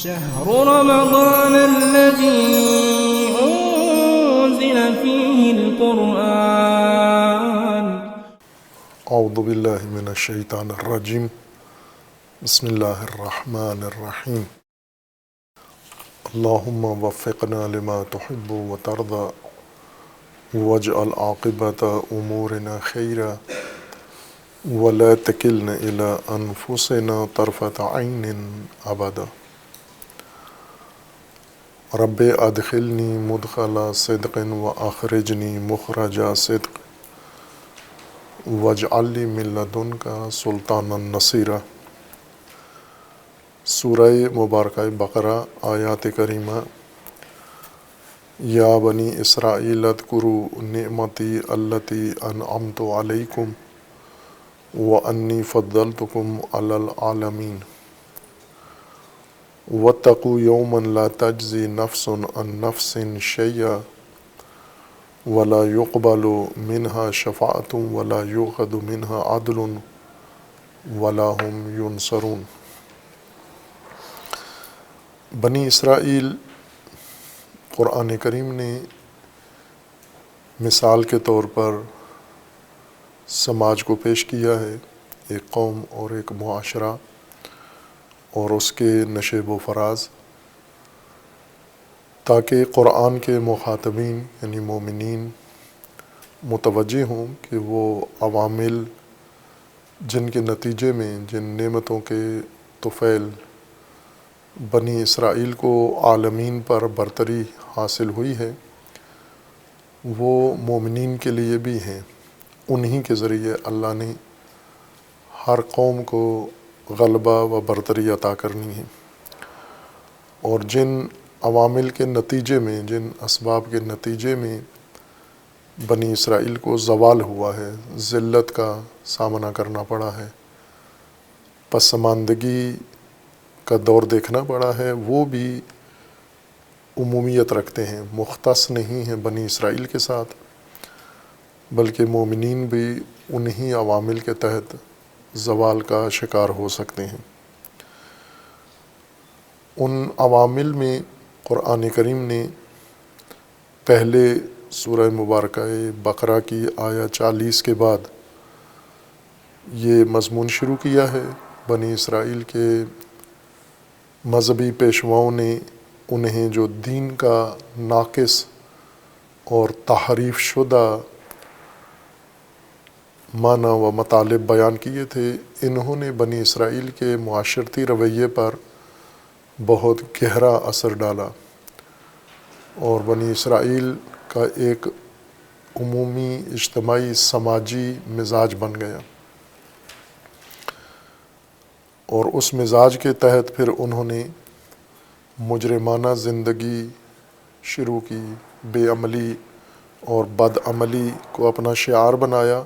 شهر رمضان الذي أنزل فيه القرآن. اعوذ باللہ من الشیطان الرجیم. بسم اللہ الرحمن الرحیم. اللہم وفقنا لما تحب وترضى واجعل عاقبۃ امورنا خیرا ولا تکلنا الی انفسنا طرفۃ عین ابدا. رب ادخلنی مدخل صدق واخرجنی مخرج صدق واجعل لی من لدنک سلطانا نصیرا. سورہ مبارکہ بقرہ آیات کریمہ. یا بنی اسرائیل اذکروا نعمتی التی انعمت علیکم وانی فضلتکم علی العالمین. واتقوا یوما لا تجزی نفس عن نفس شیئا ولا يقبل منها شفاعة ولا يؤخذ منها عدل ولا هم ينصرون. بنی اسرائیل قرآن کریم نے مثال کے طور پر سماج کو پیش کیا ہے، ایک قوم اور ایک معاشرہ اور اس کے نشیب و فراز، تاکہ قرآن کے مخاطبین یعنی مومنین متوجہ ہوں کہ وہ عوامل جن کے نتیجے میں جن نعمتوں کے طفیل بنی اسرائیل کو عالمین پر برتری حاصل ہوئی ہے، وہ مومنین کے لیے بھی ہیں. انہی کے ذریعے اللہ نے ہر قوم کو غلبہ و برتری عطا کرنی ہے. اور جن عوامل کے نتیجے میں، جن اسباب کے نتیجے میں بنی اسرائیل کو زوال ہوا ہے، ذلت کا سامنا کرنا پڑا ہے، پسماندگی کا دور دیکھنا پڑا ہے، وہ بھی عمومیت رکھتے ہیں، مختص نہیں ہیں بنی اسرائیل کے ساتھ، بلکہ مومنین بھی انہی عوامل کے تحت زوال کا شکار ہو سکتے ہیں. ان عوامل میں قرآن کریم نے پہلے سورہ مبارکہ بقرہ کی آیہ 40 کے بعد یہ مضمون شروع کیا ہے. بنی اسرائیل کے مذہبی پیشواؤں نے انہیں جو دین کا ناقص اور تحریف شدہ معنی و مطالب بیان کیے تھے، انہوں نے بنی اسرائیل کے معاشرتی رویے پر بہت گہرا اثر ڈالا اور بنی اسرائیل کا ایک عمومی اجتماعی سماجی مزاج بن گیا. اور اس مزاج کے تحت پھر انہوں نے مجرمانہ زندگی شروع کی، بے عملی اور بد عملی کو اپنا شعار بنایا،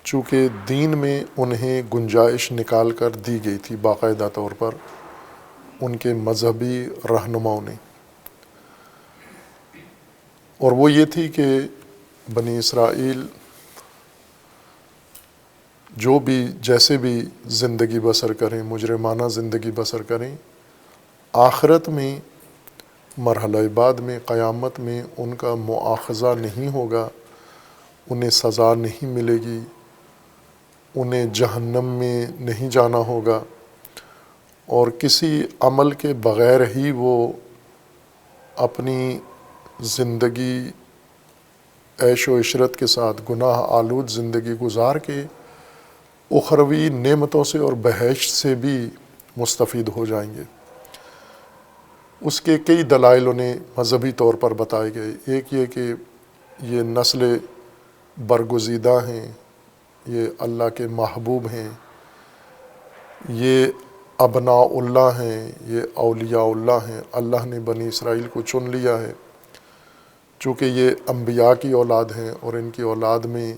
چونکہ دین میں انہیں گنجائش نکال کر دی گئی تھی باقاعدہ طور پر ان کے مذہبی رہنماؤں نے. اور وہ یہ تھی کہ بنی اسرائیل جو بھی جیسے بھی زندگی بسر کریں، مجرمانہ زندگی بسر کریں، آخرت میں مرحلہ بعد میں قیامت میں ان کا مواخذہ نہیں ہوگا، انہیں سزا نہیں ملے گی، انہیں جہنم میں نہیں جانا ہوگا، اور کسی عمل کے بغیر ہی وہ اپنی زندگی عیش و عشرت کے ساتھ گناہ آلود زندگی گزار کے اخروی نعمتوں سے اور بہشت سے بھی مستفید ہو جائیں گے. اس کے کئی دلائل انہیں مذہبی طور پر بتائے گئے. ایک یہ کہ یہ نسل برگزیدہ ہیں، یہ اللہ کے محبوب ہیں، یہ ابناء اللہ ہیں، یہ اولیاء اللہ ہیں. اللہ نے بنی اسرائیل کو چن لیا ہے چونکہ یہ انبیاء کی اولاد ہیں، اور ان کی اولاد میں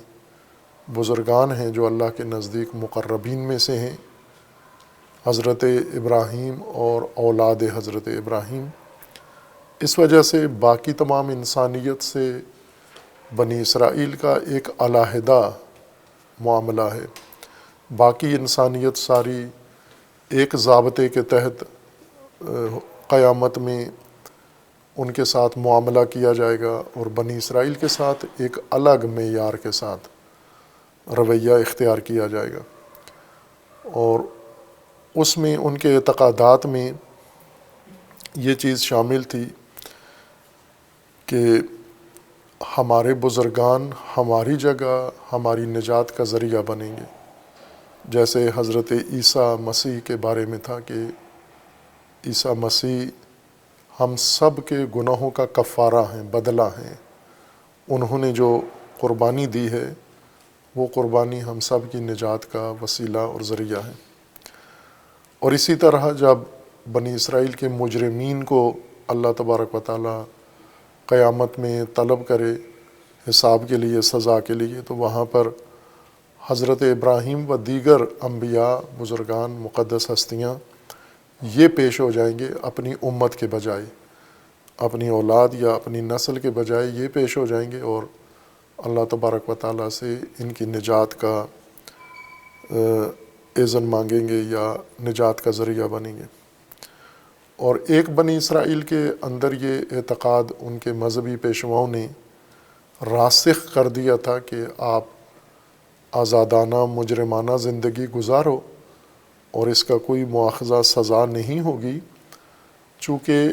بزرگان ہیں جو اللہ کے نزدیک مقربین میں سے ہیں، حضرت ابراہیم اور اولاد حضرت ابراہیم. اس وجہ سے باقی تمام انسانیت سے بنی اسرائیل کا ایک علیحدہ معاملہ ہے. باقی انسانیت ساری ایک ضابطے کے تحت قیامت میں ان کے ساتھ معاملہ کیا جائے گا، اور بنی اسرائیل کے ساتھ ایک الگ معیار کے ساتھ رویہ اختیار کیا جائے گا، اور اس میں ان کے اعتقادات میں یہ چیز شامل تھی کہ ہمارے بزرگان ہماری جگہ ہماری نجات کا ذریعہ بنیں گے، جیسے حضرت عیسیٰ مسیح کے بارے میں تھا کہ عیسیٰ مسیح ہم سب کے گناہوں کا کفارہ ہیں، بدلہ ہیں، انہوں نے جو قربانی دی ہے وہ قربانی ہم سب کی نجات کا وسیلہ اور ذریعہ ہے۔ اور اسی طرح جب بنی اسرائیل کے مجرمین کو اللہ تبارک و تعالی قیامت میں طلب کرے حساب کے لیے، سزا کے لیے، تو وہاں پر حضرت ابراہیم و دیگر انبیاء، بزرگان، مقدس ہستیاں یہ پیش ہو جائیں گے اپنی امت کے بجائے، اپنی اولاد یا اپنی نسل کے بجائے یہ پیش ہو جائیں گے، اور اللہ تبارک و تعالیٰ سے ان کی نجات کا اذن مانگیں گے یا نجات کا ذریعہ بنیں گے۔ اور ایک بنی اسرائیل کے اندر یہ اعتقاد ان کے مذہبی پیشواؤں نے راسخ کر دیا تھا کہ آپ آزادانہ مجرمانہ زندگی گزارو اور اس کا کوئی مواخذہ سزا نہیں ہوگی، چونکہ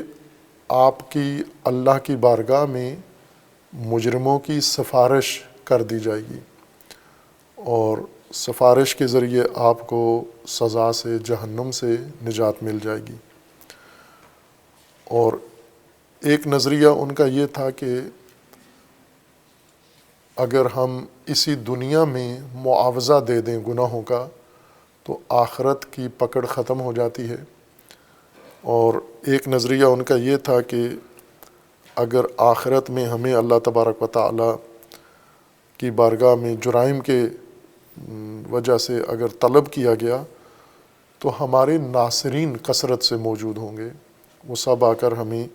آپ کی اللہ کی بارگاہ میں مجرموں کی سفارش کر دی جائے گی، اور سفارش کے ذریعے آپ کو سزا سے، جہنم سے نجات مل جائے گی۔ اور ایک نظریہ ان کا یہ تھا کہ اگر ہم اسی دنیا میں معاوضہ دے دیں گناہوں کا تو آخرت کی پکڑ ختم ہو جاتی ہے، اور ایک نظریہ ان کا یہ تھا کہ اگر آخرت میں ہمیں اللہ تبارک و تعالی کی بارگاہ میں جرائم کے وجہ سے اگر طلب کیا گیا تو ہمارے ناصرین کثرت سے موجود ہوں گے، وہ سب آ کر ہمیں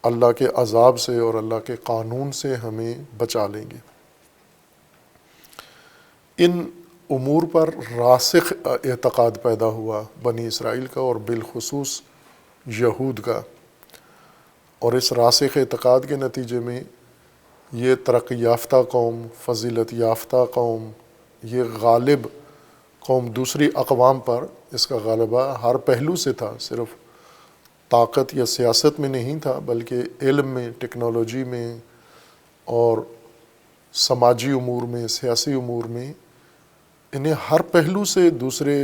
اللہ کے عذاب سے اور اللہ کے قانون سے ہمیں بچا لیں گے۔ ان امور پر راسخ اعتقاد پیدا ہوا بنی اسرائیل کا، اور بالخصوص یہود کا، اور اس راسخ اعتقاد کے نتیجے میں یہ ترقی یافتہ قوم، فضیلت یافتہ قوم، یہ غالب قوم دوسری اقوام پر، اس کا غلبہ ہر پہلو سے تھا، صرف طاقت یا سیاست میں نہیں تھا بلکہ علم میں، ٹیکنالوجی میں، اور سماجی امور میں، سیاسی امور میں، انہیں ہر پہلو سے دوسرے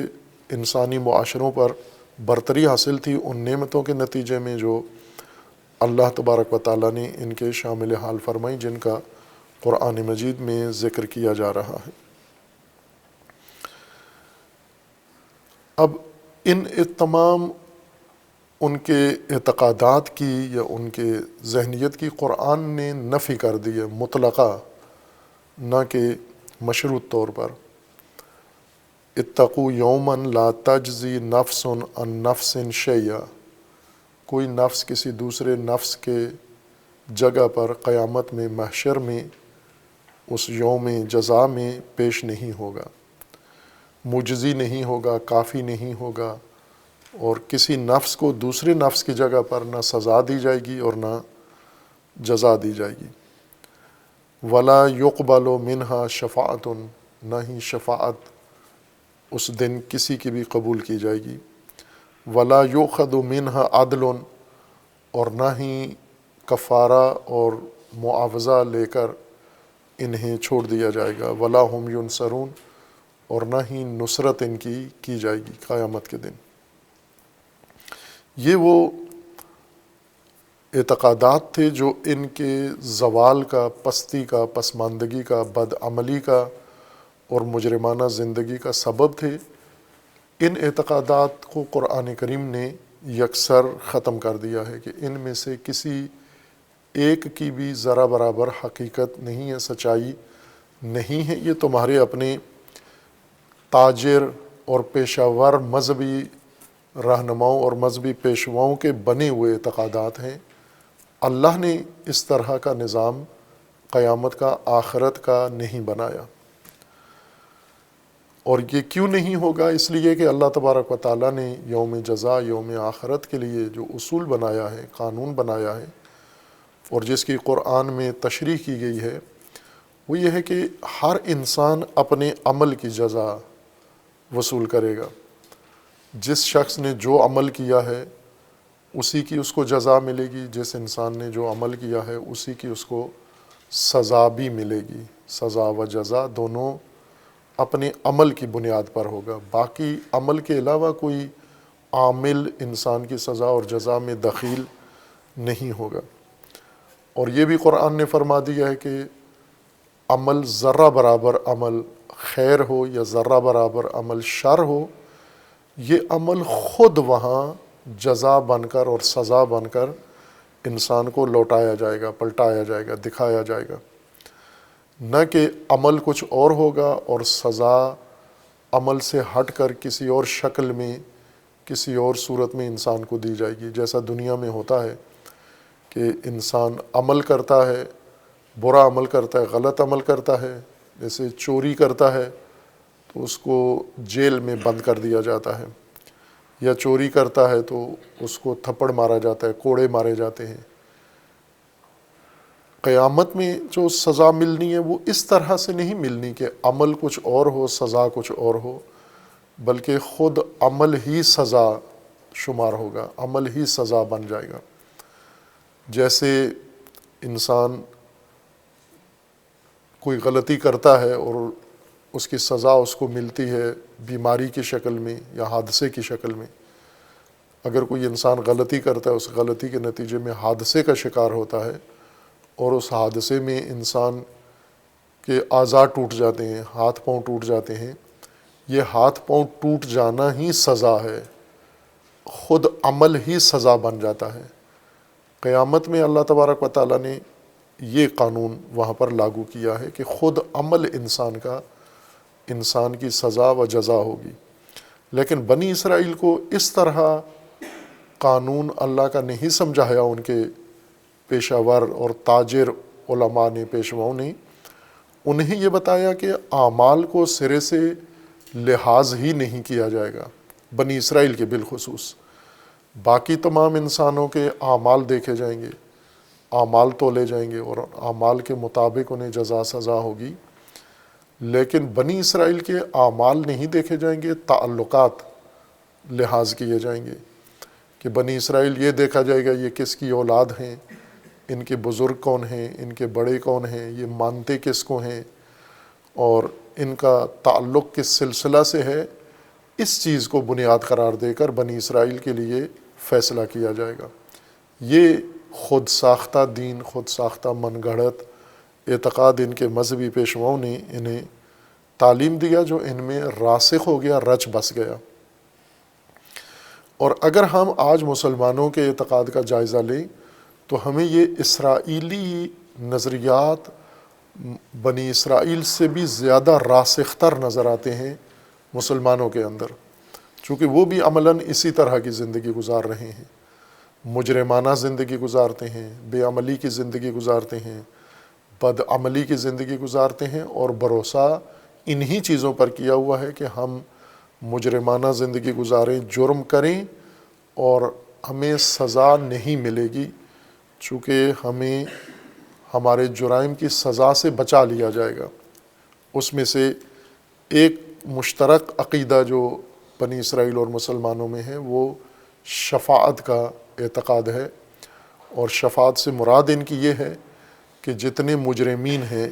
انسانی معاشروں پر برتری حاصل تھی ان نعمتوں کے نتیجے میں جو اللہ تبارک و تعالیٰ نے ان کے شامل حال فرمائی، جن کا قرآن مجید میں ذکر کیا جا رہا ہے۔ اب ان تمام ان کے اعتقادات کی یا ان کے ذہنیت کی قرآن نے نفی کر دی ہے، مطلقہ، نہ کہ مشروط طور پر۔ اتقوا یوما لا تجزی نفس عن نفس شیئا، کوئی نفس کسی دوسرے نفس کے جگہ پر قیامت میں، محشر میں، اس یوم جزا میں پیش نہیں ہوگا، مجزی نہیں ہوگا، کافی نہیں ہوگا، اور کسی نفس کو دوسرے نفس کی جگہ پر نہ سزا دی جائے گی اور نہ جزا دی جائے گی۔ ولا یقبل منہا شفاعت، نہ ہی شفاعت اس دن کسی کی بھی قبول کی جائے گی۔ ولا یؤخذ منہا عدل، اور نہ ہی کفارہ اور معاوضہ لے کر انہیں چھوڑ دیا جائے گا۔ ولا ہم ینصرون، اور نہ ہی نصرت ان کی جائے گی قیامت کے دن۔ یہ وہ اعتقادات تھے جو ان کے زوال کا، پستی کا، پسماندگی کا، بدعملی کا اور مجرمانہ زندگی کا سبب تھے۔ ان اعتقادات کو قرآن کریم نے یکسر ختم کر دیا ہے کہ ان میں سے کسی ایک کی بھی ذرا برابر حقیقت نہیں ہے، سچائی نہیں ہے، یہ تمہارے اپنے تاجر اور پیشہ ور مذہبی رہنماؤں اور مذہبی پیشواؤں کے بنے ہوئے اعتقادات ہیں۔ اللہ نے اس طرح کا نظام قیامت کا، آخرت کا نہیں بنایا۔ اور یہ کیوں نہیں ہوگا؟ اس لیے کہ اللہ تبارک و تعالیٰ نے یوم جزا، یوم آخرت کے لیے جو اصول بنایا ہے، قانون بنایا ہے، اور جس کی قرآن میں تشریح کی گئی ہے، وہ یہ ہے کہ ہر انسان اپنے عمل کی جزا وصول کرے گا۔ جس شخص نے جو عمل کیا ہے اسی کی اس کو جزا ملے گی، جس انسان نے جو عمل کیا ہے اسی کی اس کو سزا بھی ملے گی۔ سزا و جزا دونوں اپنے عمل کی بنیاد پر ہوگا، باقی عمل کے علاوہ کوئی عامل انسان کی سزا اور جزا میں دخیل نہیں ہوگا۔ اور یہ بھی قرآن نے فرما دیا ہے کہ عمل ذرہ برابر عمل خیر ہو یا ذرہ برابر عمل شر ہو، یہ عمل خود وہاں جزا بن کر اور سزا بن کر انسان کو لوٹایا جائے گا، پلٹایا جائے گا، دکھایا جائے گا۔ نہ کہ عمل کچھ اور ہوگا اور سزا عمل سے ہٹ کر کسی اور شکل میں، کسی اور صورت میں انسان کو دی جائے گی، جیسا دنیا میں ہوتا ہے کہ انسان عمل کرتا ہے، برا عمل کرتا ہے، غلط عمل کرتا ہے، جیسے چوری کرتا ہے تو اس کو جیل میں بند کر دیا جاتا ہے، یا چوری کرتا ہے تو اس کو تھپڑ مارا جاتا ہے، کوڑے مارے جاتے ہیں۔ قیامت میں جو سزا ملنی ہے وہ اس طرح سے نہیں ملنی کہ عمل کچھ اور ہو، سزا کچھ اور ہو، بلکہ خود عمل ہی سزا شمار ہوگا، عمل ہی سزا بن جائے گا۔ جیسے انسان کوئی غلطی کرتا ہے اور اس کی سزا اس کو ملتی ہے بیماری کی شکل میں یا حادثے کی شکل میں۔ اگر کوئی انسان غلطی کرتا ہے، اس غلطی کے نتیجے میں حادثے کا شکار ہوتا ہے اور اس حادثے میں انسان کے اعضاء ٹوٹ جاتے ہیں، ہاتھ پاؤں ٹوٹ جاتے ہیں، یہ ہاتھ پاؤں ٹوٹ جانا ہی سزا ہے، خود عمل ہی سزا بن جاتا ہے۔ قیامت میں اللہ تبارک و تعالیٰ نے یہ قانون وہاں پر لاگو کیا ہے کہ خود عمل انسان کا، انسان کی سزا و جزا ہوگی۔ لیکن بنی اسرائیل کو اس طرح قانون اللہ کا نہیں سمجھایا، ان کے پیشہ ور اور تاجر علماء نے، پیشواؤں نے انہیں یہ بتایا کہ اعمال کو سرے سے لحاظ ہی نہیں کیا جائے گا، بنی اسرائیل کے بالخصوص۔ باقی تمام انسانوں کے اعمال دیکھے جائیں گے، اعمال تولے جائیں گے اور اعمال کے مطابق انہیں جزا سزا ہوگی، لیکن بنی اسرائیل کے اعمال نہیں دیکھے جائیں گے، تعلقات لحاظ کیے جائیں گے کہ بنی اسرائیل یہ دیکھا جائے گا یہ کس کی اولاد ہیں، ان کے بزرگ کون ہیں، ان کے بڑے کون ہیں، یہ مانتے کس کو ہیں اور ان کا تعلق کس سلسلہ سے ہے۔ اس چیز کو بنیاد قرار دے کر بنی اسرائیل کے لیے فیصلہ کیا جائے گا۔ یہ خود ساختہ دین، خود ساختہ من گھڑت اعتقاد ان کے مذہبی پیشواؤں نے انہیں تعلیم دیا، جو ان میں راسخ ہو گیا، رچ بس گیا۔ اور اگر ہم آج مسلمانوں کے اعتقاد کا جائزہ لیں تو ہمیں یہ اسرائیلی نظریات بنی اسرائیل سے بھی زیادہ راسخ تر نظر آتے ہیں مسلمانوں کے اندر، چونکہ وہ بھی عملاً اسی طرح کی زندگی گزار رہے ہیں، مجرمانہ زندگی گزارتے ہیں، بے عملی کی زندگی گزارتے ہیں، بد عملی کی زندگی گزارتے ہیں، اور بھروسہ انہی چیزوں پر کیا ہوا ہے کہ ہم مجرمانہ زندگی گزاریں، جرم کریں اور ہمیں سزا نہیں ملے گی، چونکہ ہمیں ہمارے جرائم کی سزا سے بچا لیا جائے گا۔ اس میں سے ایک مشترک عقیدہ جو بنی اسرائیل اور مسلمانوں میں ہے وہ شفاعت کا اعتقاد ہے، اور شفاعت سے مراد ان کی یہ ہے کہ جتنے مجرمین ہیں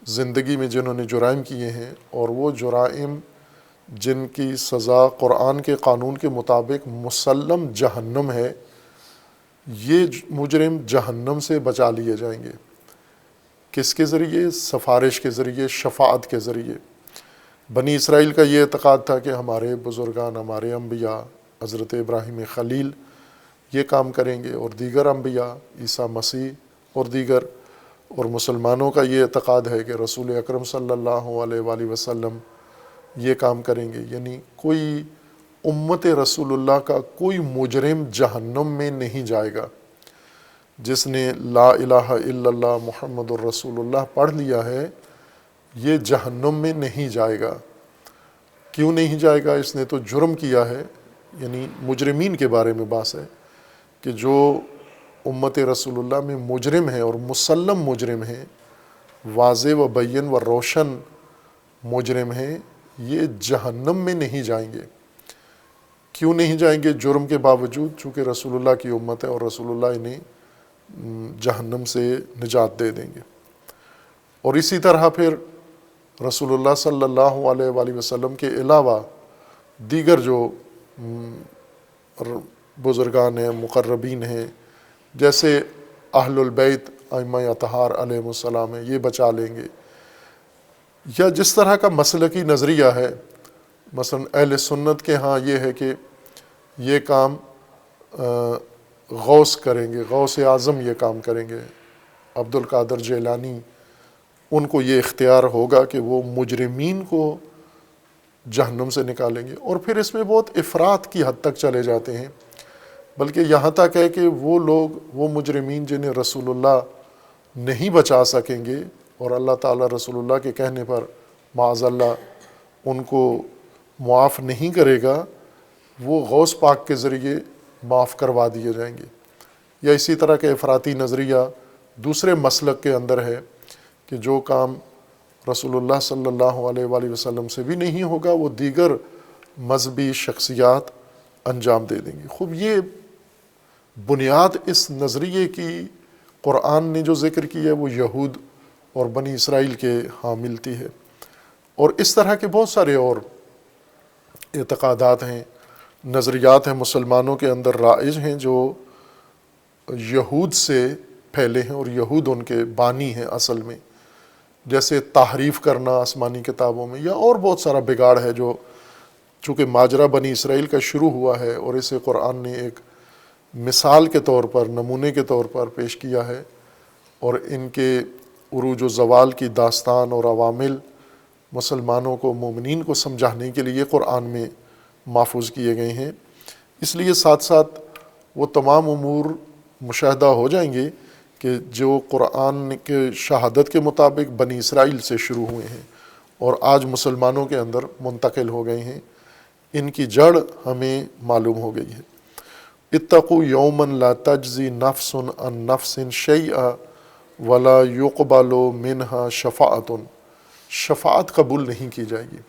زندگی میں، جنہوں نے جرائم کیے ہیں، اور وہ جرائم جن کی سزا قرآن کے قانون کے مطابق مسلم جہنم ہے، یہ مجرم جہنم سے بچا لیے جائیں گے۔ کس کے ذریعے؟ سفارش کے ذریعے، شفاعت کے ذریعے۔ بنی اسرائیل کا یہ اعتقاد تھا کہ ہمارے بزرگان، ہمارے انبیاء، حضرت ابراہیم خلیل یہ کام کریں گے، اور دیگر انبیاء، عیسیٰ مسیح اور دیگر، اور مسلمانوں کا یہ اعتقاد ہے کہ رسول اکرم صلی اللہ علیہ وآلہ وسلم یہ کام کریں گے۔ یعنی کوئی امت رسول اللہ کا کوئی مجرم جہنم میں نہیں جائے گا۔ جس نے لا الہ الا اللہ محمد الرسول اللہ پڑھ لیا ہے، یہ جہنم میں نہیں جائے گا۔ کیوں نہیں جائے گا؟ اس نے تو جرم کیا ہے، یعنی مجرمین کے بارے میں بات ہے کہ جو امت رسول اللہ میں مجرم ہیں اور مسلم مجرم ہیں، واضح و بین و روشن مجرم ہیں، یہ جہنم میں نہیں جائیں گے۔ کیوں نہیں جائیں گے؟ جرم کے باوجود، چونکہ رسول اللہ کی امت ہے اور رسول اللہ انہیں جہنم سے نجات دے دیں گے۔ اور اسی طرح پھر رسول اللہ صلی اللہ علیہ وآلہ وسلم کے علاوہ دیگر جو بزرگان ہیں، مقربین ہیں، جیسے اہل البیت ائمہ اطہار علیہم السلام ہیں، یہ بچا لیں گے۔ یا جس طرح کا مسلکی نظریہ ہے، مثلا اہل سنت کے ہاں یہ ہے کہ یہ کام غوث کریں گے، غوث اعظم یہ کام کریں گے، عبد القادر جیلانی، ان کو یہ اختیار ہوگا کہ وہ مجرمین کو جہنم سے نکالیں گے۔ اور پھر اس میں بہت افراط کی حد تک چلے جاتے ہیں، بلکہ یہاں تک ہے کہ وہ لوگ، وہ مجرمین جنہیں رسول اللہ نہیں بچا سکیں گے اور اللہ تعالیٰ رسول اللہ کے کہنے پر معاذ اللہ ان کو معاف نہیں کرے گا، وہ غوث پاک کے ذریعے معاف کروا دیے جائیں گے۔ یا اسی طرح کے افراطی نظریہ دوسرے مسلک کے اندر ہے کہ جو کام رسول اللہ صلی اللہ علیہ وآلہ وسلم سے بھی نہیں ہوگا، وہ دیگر مذہبی شخصیات انجام دے دیں گی۔ خوب یہ بنیاد اس نظریے کی قرآن نے جو ذکر کی ہے وہ یہود اور بنی اسرائیل کے ہاں ملتی ہے۔ اور اس طرح کے بہت سارے اور اعتقادات ہیں، نظریات ہیں مسلمانوں کے اندر رائج ہیں جو یہود سے پھیلے ہیں، اور یہود ان کے بانی ہیں اصل میں، جیسے تحریف کرنا آسمانی کتابوں میں، یا اور بہت سارا بگاڑ ہے جو چونکہ ماجرا بنی اسرائیل کا شروع ہوا ہے اور اسے قرآن نے ایک مثال کے طور پر، نمونے کے طور پر پیش کیا ہے، اور ان کے عروج و زوال کی داستان اور عوامل مسلمانوں کو، مومنین کو سمجھانے کے لیے قرآن میں محفوظ کیے گئے ہیں۔ اس لیے ساتھ ساتھ وہ تمام امور مشاہدہ ہو جائیں گے کہ جو قرآن کے شہادت کے مطابق بنی اسرائیل سے شروع ہوئے ہیں اور آج مسلمانوں کے اندر منتقل ہو گئے ہیں، ان کی جڑ ہمیں معلوم ہو گئی ہے۔ اتقوا یوما لا تجزی نفس عن نفس شیئا ولا یقبل منها شفاعت، شفاعت قبول نہیں کی جائے گی۔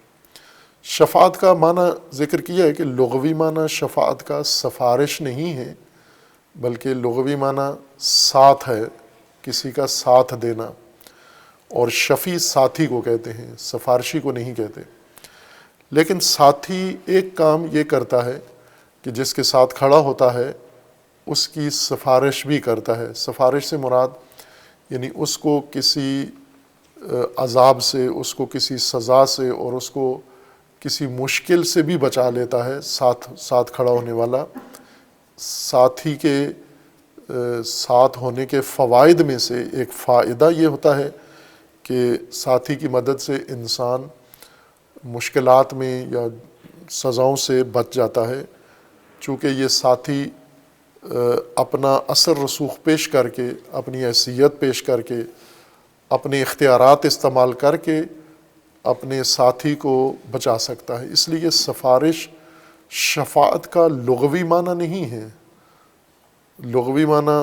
شفاعت کا معنی ذکر کیا ہے کہ لغوی معنی شفاعت کا سفارش نہیں ہے، بلکہ لغوی معنی ساتھ ہے، کسی کا ساتھ دینا، اور شفیع ساتھی کو کہتے ہیں، سفارشی کو نہیں کہتے۔ لیکن ساتھی ایک کام یہ کرتا ہے کہ جس کے ساتھ کھڑا ہوتا ہے اس کی سفارش بھی کرتا ہے۔ سفارش سے مراد یعنی اس کو کسی عذاب سے، اس کو کسی سزا سے اور اس کو کسی مشکل سے بھی بچا لیتا ہے ساتھ کھڑا ہونے والا۔ ساتھی کے ساتھ ہونے کے فوائد میں سے ایک فائدہ یہ ہوتا ہے کہ ساتھی کی مدد سے انسان مشکلات میں یا سزاؤں سے بچ جاتا ہے، چونکہ یہ ساتھی اپنا اثر رسوخ پیش کر کے، اپنی حیثیت پیش کر کے، اپنے اختیارات استعمال کر کے اپنے ساتھی کو بچا سکتا ہے۔ اس لیے سفارش شفاعت کا لغوی معنی نہیں ہے، لغوی معنی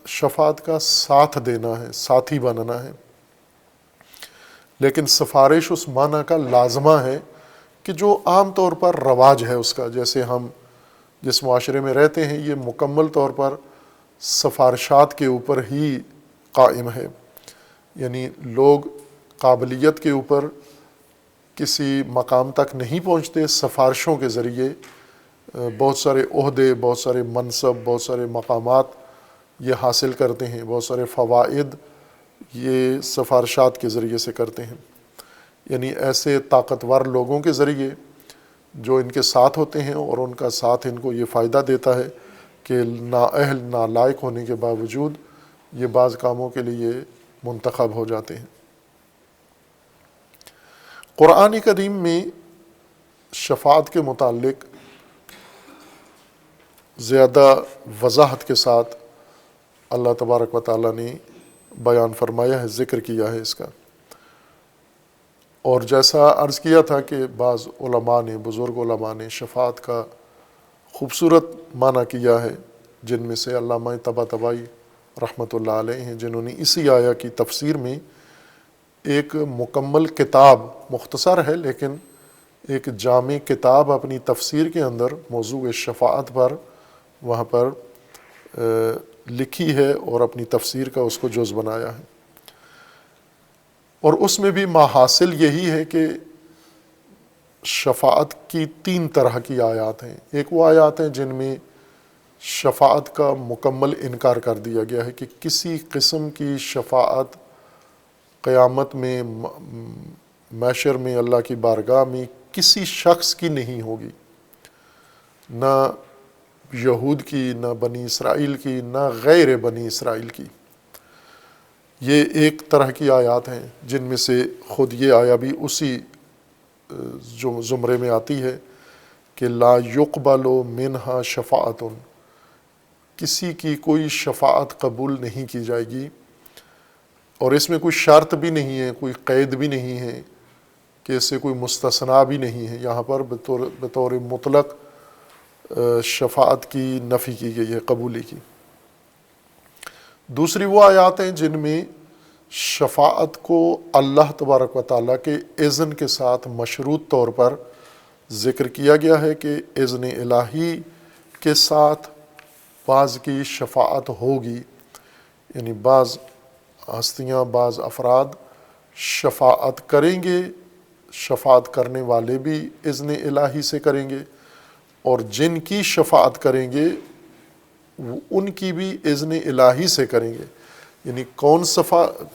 شفاعت کا ساتھ دینا ہے، ساتھی بننا ہے، لیکن سفارش اس معنی کا لازمہ ہے کہ جو عام طور پر رواج ہے اس کا، جیسے ہم جس معاشرے میں رہتے ہیں یہ مکمل طور پر سفارشات کے اوپر ہی قائم ہے، یعنی لوگ قابلیت کے اوپر کسی مقام تک نہیں پہنچتے، سفارشوں کے ذریعے بہت سارے عہدے، بہت سارے منصب، بہت سارے مقامات یہ حاصل کرتے ہیں، بہت سارے فوائد یہ سفارشات کے ذریعے سے کرتے ہیں۔ یعنی ایسے طاقتور لوگوں کے ذریعے جو ان کے ساتھ ہوتے ہیں، اور ان کا ساتھ ان کو یہ فائدہ دیتا ہے کہ نااہل، نالائق ہونے کے باوجود یہ بعض کاموں کے لیے منتخب ہو جاتے ہیں۔ قرآن کریم میں شفاعت کے متعلق زیادہ وضاحت کے ساتھ اللہ تبارک و تعالیٰ نے بیان فرمایا ہے، ذکر کیا ہے اس کا۔ اور جیسا عرض کیا تھا کہ بعض علماء نے، بزرگ علماء نے شفاعت کا خوبصورت معنی کیا ہے، جن میں سے علامہ طباطبائی رحمۃ اللہ علیہ ہیں، جنہوں نے اسی آیا کی تفسیر میں ایک مکمل کتاب، مختصر ہے لیکن ایک جامع کتاب اپنی تفسیر کے اندر موضوع شفاعت پر وہاں پر لکھی ہے اور اپنی تفسیر کا اس کو جز بنایا ہے۔ اور اس میں بھی ماحاصل یہی ہے کہ شفاعت کی 3 طرح کی آیات ہیں۔ ایک وہ آیات ہیں جن میں شفاعت کا مکمل انکار کر دیا گیا ہے کہ کسی قسم کی شفاعت قیامت میں، محشر میں، اللہ کی بارگاہ میں کسی شخص کی نہیں ہوگی، نہ یہود کی، نہ بنی اسرائیل کی، نہ غیر بنی اسرائیل کی۔ یہ ایک طرح کی آیات ہیں جن میں سے خود یہ آیا بھی اسی جو زمرے میں آتی ہے کہ لا یقبل منہا شفاعت، کسی کی کوئی شفاعت قبول نہیں کی جائے گی، اور اس میں کوئی شرط بھی نہیں ہے، کوئی قید بھی نہیں ہے کہ اس سے کوئی مستثنا بھی نہیں ہے۔ یہاں پر بطور مطلق شفاعت کی نفی کی گئی ہے، قبولی کی۔ دوسری وہ آیات ہیں جن میں شفاعت کو اللہ تبارک و تعالیٰ کے اذن کے ساتھ مشروط طور پر ذکر کیا گیا ہے کہ اذن الہی کے ساتھ بعض کی شفاعت ہوگی، یعنی بعض ہستیاں، بعض افراد شفاعت کریں گے، شفاعت کرنے والے بھی اذن الہی سے کریں گے، اور جن کی شفاعت کریں گے ان کی بھی اذن الہی سے کریں گے۔ یعنی کون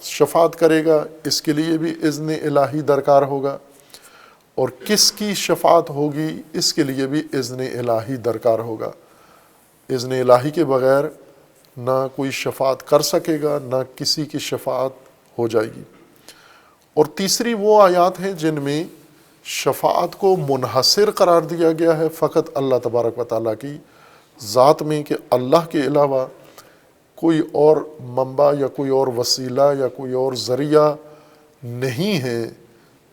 شفاعت کرے گا اس کے لیے بھی اذن الہی درکار ہوگا، اور کس کی شفاعت ہوگی اس کے لیے بھی اذن الہی درکار ہوگا۔ اذن الہی کے بغیر نہ کوئی شفاعت کر سکے گا، نہ کسی کی شفاعت ہو جائے گی۔ اور تیسری وہ آیات ہیں جن میں شفاعت کو منحصر قرار دیا گیا ہے فقط اللہ تبارک و تعالیٰ کی ذات میں، کہ اللہ کے علاوہ کوئی اور منبع یا کوئی اور وسیلہ یا کوئی اور ذریعہ نہیں ہے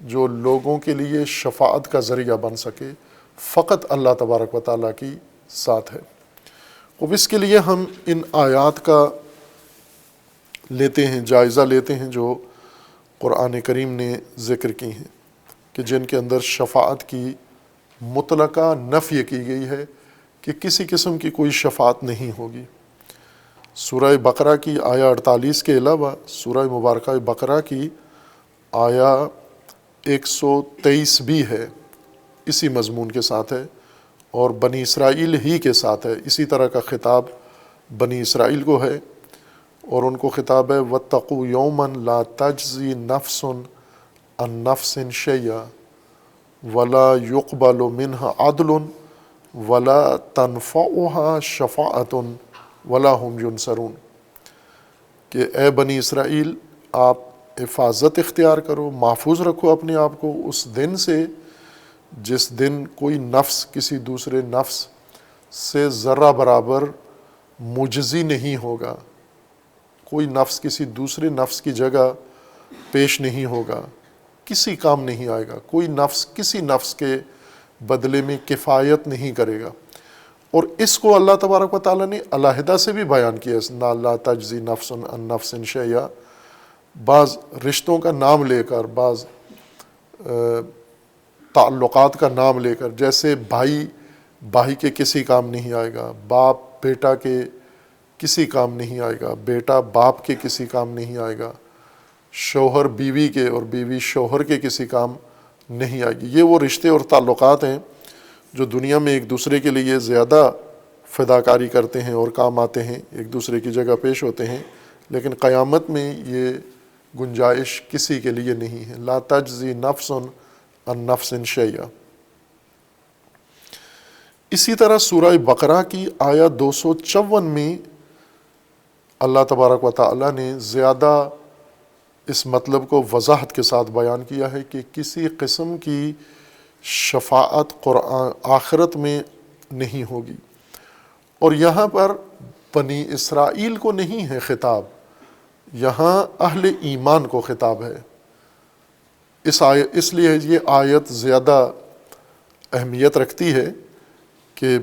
جو لوگوں کے لیے شفاعت کا ذریعہ بن سکے، فقط اللہ تبارک و تعالیٰ کی ذات ہے۔ اب اس کے لیے ہم ان آیات کا لیتے ہیں، جائزہ لیتے ہیں جو قرآن کریم نے ذکر کی ہیں، کہ جن کے اندر شفاعت کی مطلقہ نفی کی گئی ہے کہ کسی قسم کی کوئی شفاعت نہیں ہوگی۔ سورہ بقرہ کی آیا 48 کے علاوہ سورہ مبارکہ بقرہ کی آیا 123 بھی ہے، اسی مضمون کے ساتھ ہے، اور بنی اسرائیل ہی کے ساتھ ہے۔ اسی طرح کا خطاب بنی اسرائیل کو ہے، اور ان کو خطاب ہے وَاتَّقُوا يَوْمًا لَا تَجْزِي نَفْسٌ عَن نَفْسٍ شَيْئًا وَلَا يُقْبَلُ مِنْهَا عَدْلٌ وَلَا تَنْفَعُهَا شَفَاعَةٌ وَلَا هُمْ يُنصَرُونَ، کہ اے بنی اسرائیل آپ حفاظت اختیار کرو، محفوظ رکھو اپنے آپ کو اس دن سے جس دن کوئی نفس کسی دوسرے نفس سے ذرہ برابر مجزی نہیں ہوگا، کوئی نفس کسی دوسرے نفس کی جگہ پیش نہیں ہوگا، کسی کام نہیں آئے گا، کوئی نفس کسی نفس کے بدلے میں کفایت نہیں کرے گا۔ اور اس کو اللہ تبارک و تعالیٰ نے علیحدہ سے بھی بیان کیا ہے، لا تجزی نفس عن نفس شیئا، بعض رشتوں کا نام لے کر، بعض تعلقات کا نام لے کر، جیسے بھائی کے کسی کام نہیں آئے گا، باپ بیٹا کے کسی کام نہیں آئے گا، بیٹا باپ کے کسی کام نہیں آئے گا، شوہر بیوی کے اور بیوی شوہر کے کسی کام نہیں آئے گی۔ یہ وہ رشتے اور تعلقات ہیں جو دنیا میں ایک دوسرے کے لیے زیادہ فداکاری کرتے ہیں اور کام آتے ہیں، ایک دوسرے کی جگہ پیش ہوتے ہیں، لیکن قیامت میں یہ گنجائش کسی کے لیے نہیں ہے۔ لا تجزی نفس عن نفس شیئا۔ اسی طرح سورہ بقرہ کی آیا 254 میں اللہ تبارک و تعالیٰ نے زیادہ اس مطلب کو وضاحت کے ساتھ بیان کیا ہے کہ کسی قسم کی شفاعت آخرت میں نہیں ہوگی، اور یہاں پر بنی اسرائیل کو نہیں ہے خطاب، یہاں اہل ایمان کو خطاب ہے اس لیے یہ آیت زیادہ اہمیت رکھتی ہے کہ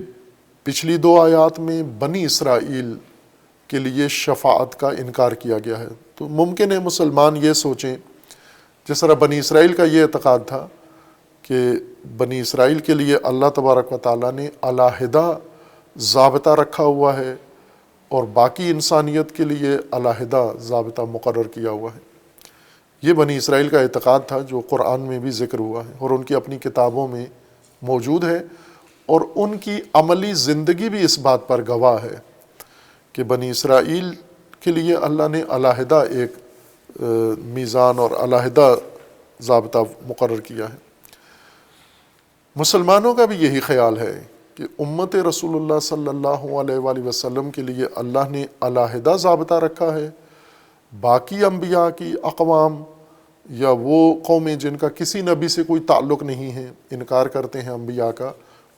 پچھلی 2 آیات میں بنی اسرائیل کے لیے شفاعت کا انکار کیا گیا ہے۔ تو ممکن ہے مسلمان یہ سوچیں، جس طرح بنی اسرائیل کا یہ اعتقاد تھا کہ بنی اسرائیل کے لیے اللہ تبارک و تعالیٰ نے علیحدہ ضابطہ رکھا ہوا ہے اور باقی انسانیت کے لیے علیحدہ ضابطہ مقرر کیا ہوا ہے۔ یہ بنی اسرائیل کا اعتقاد تھا جو قرآن میں بھی ذکر ہوا ہے اور ان کی اپنی کتابوں میں موجود ہے، اور ان کی عملی زندگی بھی اس بات پر گواہ ہے کہ بنی اسرائیل کے لیے اللہ نے علیحدہ ایک میزان اور علیحدہ ضابطہ مقرر کیا ہے۔ مسلمانوں کا بھی یہی خیال ہے کہ امت رسول اللہ صلی اللہ علیہ وآلہ وسلم کے لیے اللہ نے علیحدہ ضابطہ رکھا ہے، باقی انبیاء کی اقوام یا وہ قومیں جن کا کسی نبی سے کوئی تعلق نہیں ہے، انکار کرتے ہیں انبیاء کا،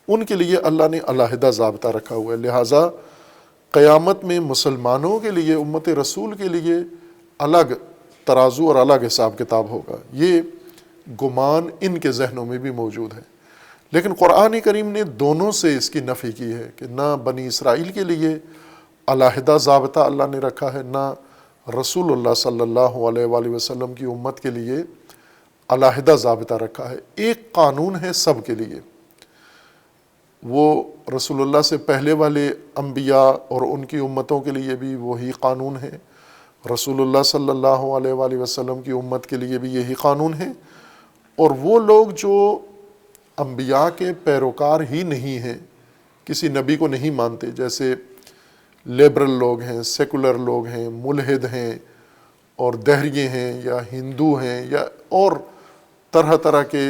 ان کے لیے اللہ نے علیحدہ ضابطہ رکھا ہوا ہے۔ لہٰذا قیامت میں مسلمانوں کے لیے، امت رسول کے لیے الگ ترازو اور الگ حساب کتاب ہوگا۔ یہ گمان ان کے ذہنوں میں بھی موجود ہے، لیکن قرآن کریم نے دونوں سے اس کی نفی کی ہے کہ نہ بنی اسرائیل کے لیے علیحدہ ضابطہ اللہ نے رکھا ہے، نہ رسول اللہ صلی اللہ علیہ وآلہ وسلم کی امت کے لیے علیحدہ ضابطہ رکھا ہے۔ ایک قانون ہے سب کے لیے، وہ رسول اللہ سے پہلے والے انبیاء اور ان کی امتوں کے لیے بھی وہی قانون ہے، رسول اللہ صلی اللہ علیہ وآلہ وسلم کی امت کے لیے بھی یہی قانون ہے، اور وہ لوگ جو انبیاء کے پیروکار ہی نہیں ہیں، کسی نبی کو نہیں مانتے، جیسے لیبرل لوگ ہیں، سیکولر لوگ ہیں، ملحد ہیں اور دہریے ہیں یا ہندو ہیں یا اور طرح طرح کے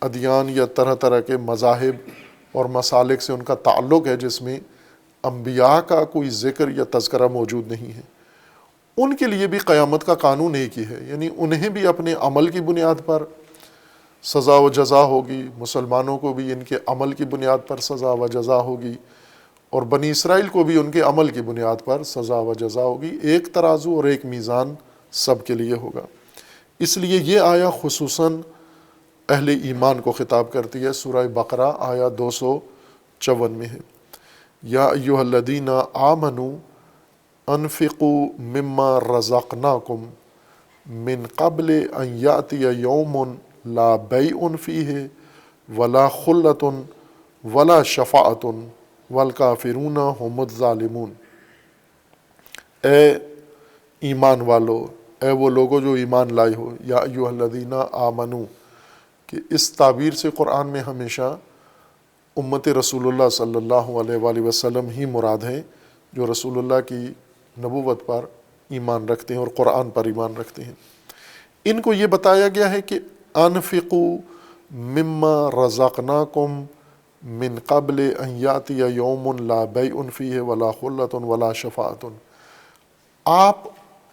ادیان یا طرح طرح کے مذاہب اور مسالک سے ان کا تعلق ہے جس میں انبیاء کا کوئی ذکر یا تذکرہ موجود نہیں ہے، ان کے لیے بھی قیامت کا قانون ایک ہی ہے، یعنی انہیں بھی اپنے عمل کی بنیاد پر سزا و جزا ہوگی، مسلمانوں کو بھی ان کے عمل کی بنیاد پر سزا و جزا ہوگی، اور بنی اسرائیل کو بھی ان کے عمل کی بنیاد پر سزا و جزا ہوگی۔ ایک ترازو اور ایک میزان سب کے لیے ہوگا۔ اس لیے یہ آیا خصوصاً اہل ایمان کو خطاب کرتی ہے۔ سورہ بقرہ آیا 254 میں ہے، یا ایھا الذین آمنوا انفقوا مما رزقناکم من قبل ان یأتی یوم لا بیع فیہ ولا خلۃ ولا شفاعۃ والکافرون هم الظالمون۔ اے ایمان والو، اے وہ لوگوں جو ایمان لائے ہو، یا ایھا الذین آمنوا، کہ اس تعبیر سے قرآن میں ہمیشہ امت رسول اللہ صلی اللہ علیہ وآلہ وسلم ہی مراد ہیں، جو رسول اللہ کی نبوت پر ایمان رکھتے ہیں اور قرآن پر ایمان رکھتے ہیں۔ ان کو یہ بتایا گیا ہے کہ انفقوا مما رزقناکم من قبل ان یاتی یوم لا بیع فیہ ولا خلۃ ولا شفاعۃ۔ آپ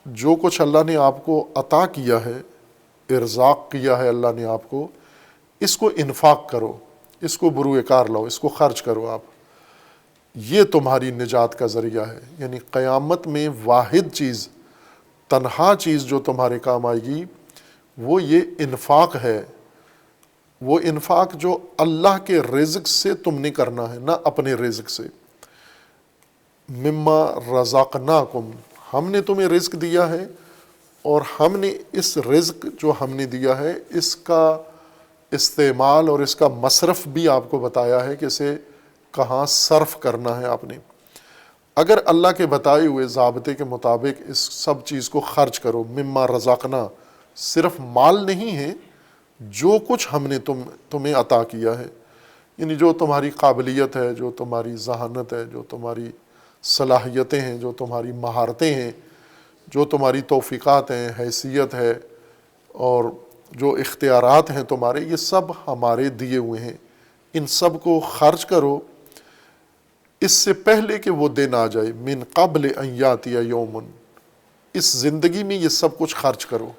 جو کچھ اللہ نے آپ کو عطا کیا ہے، ارزاق کیا ہے اللہ نے آپ کو، اس کو انفاق کرو، اس کو بروئے کار لاؤ، اس کو خرچ کرو، آپ یہ تمہاری نجات کا ذریعہ ہے۔ یعنی قیامت میں واحد چیز، تنہا چیز جو تمہارے کام آئے گی وہ یہ انفاق ہے، وہ انفاق جو اللہ کے رزق سے تم نے کرنا ہے، نہ اپنے رزق سے۔ مما رزقناکم، ہم نے تمہیں رزق دیا ہے، اور ہم نے اس رزق جو ہم نے دیا ہے اس کا استعمال اور اس کا مصرف بھی آپ کو بتایا ہے کہ اسے کہاں صرف کرنا ہے آپ نے۔ اگر اللہ کے بتائے ہوئے ضابطے کے مطابق اس سب چیز کو خرچ کرو، مما رزقنا صرف مال نہیں ہے، جو کچھ ہم نے تمہیں عطا کیا ہے، یعنی جو تمہاری قابلیت ہے، جو تمہاری ذہانت ہے، جو تمہاری صلاحیتیں ہیں، جو تمہاری مہارتیں ہیں، جو تمہاری توفیقات ہیں، حیثیت ہے، اور جو اختیارات ہیں تمہارے، یہ سب ہمارے دیے ہوئے ہیں، ان سب کو خرچ کرو اس سے پہلے کہ وہ دن آ جائے، من قبل ان یاتی یوم، اس زندگی میں یہ سب کچھ خرچ کرو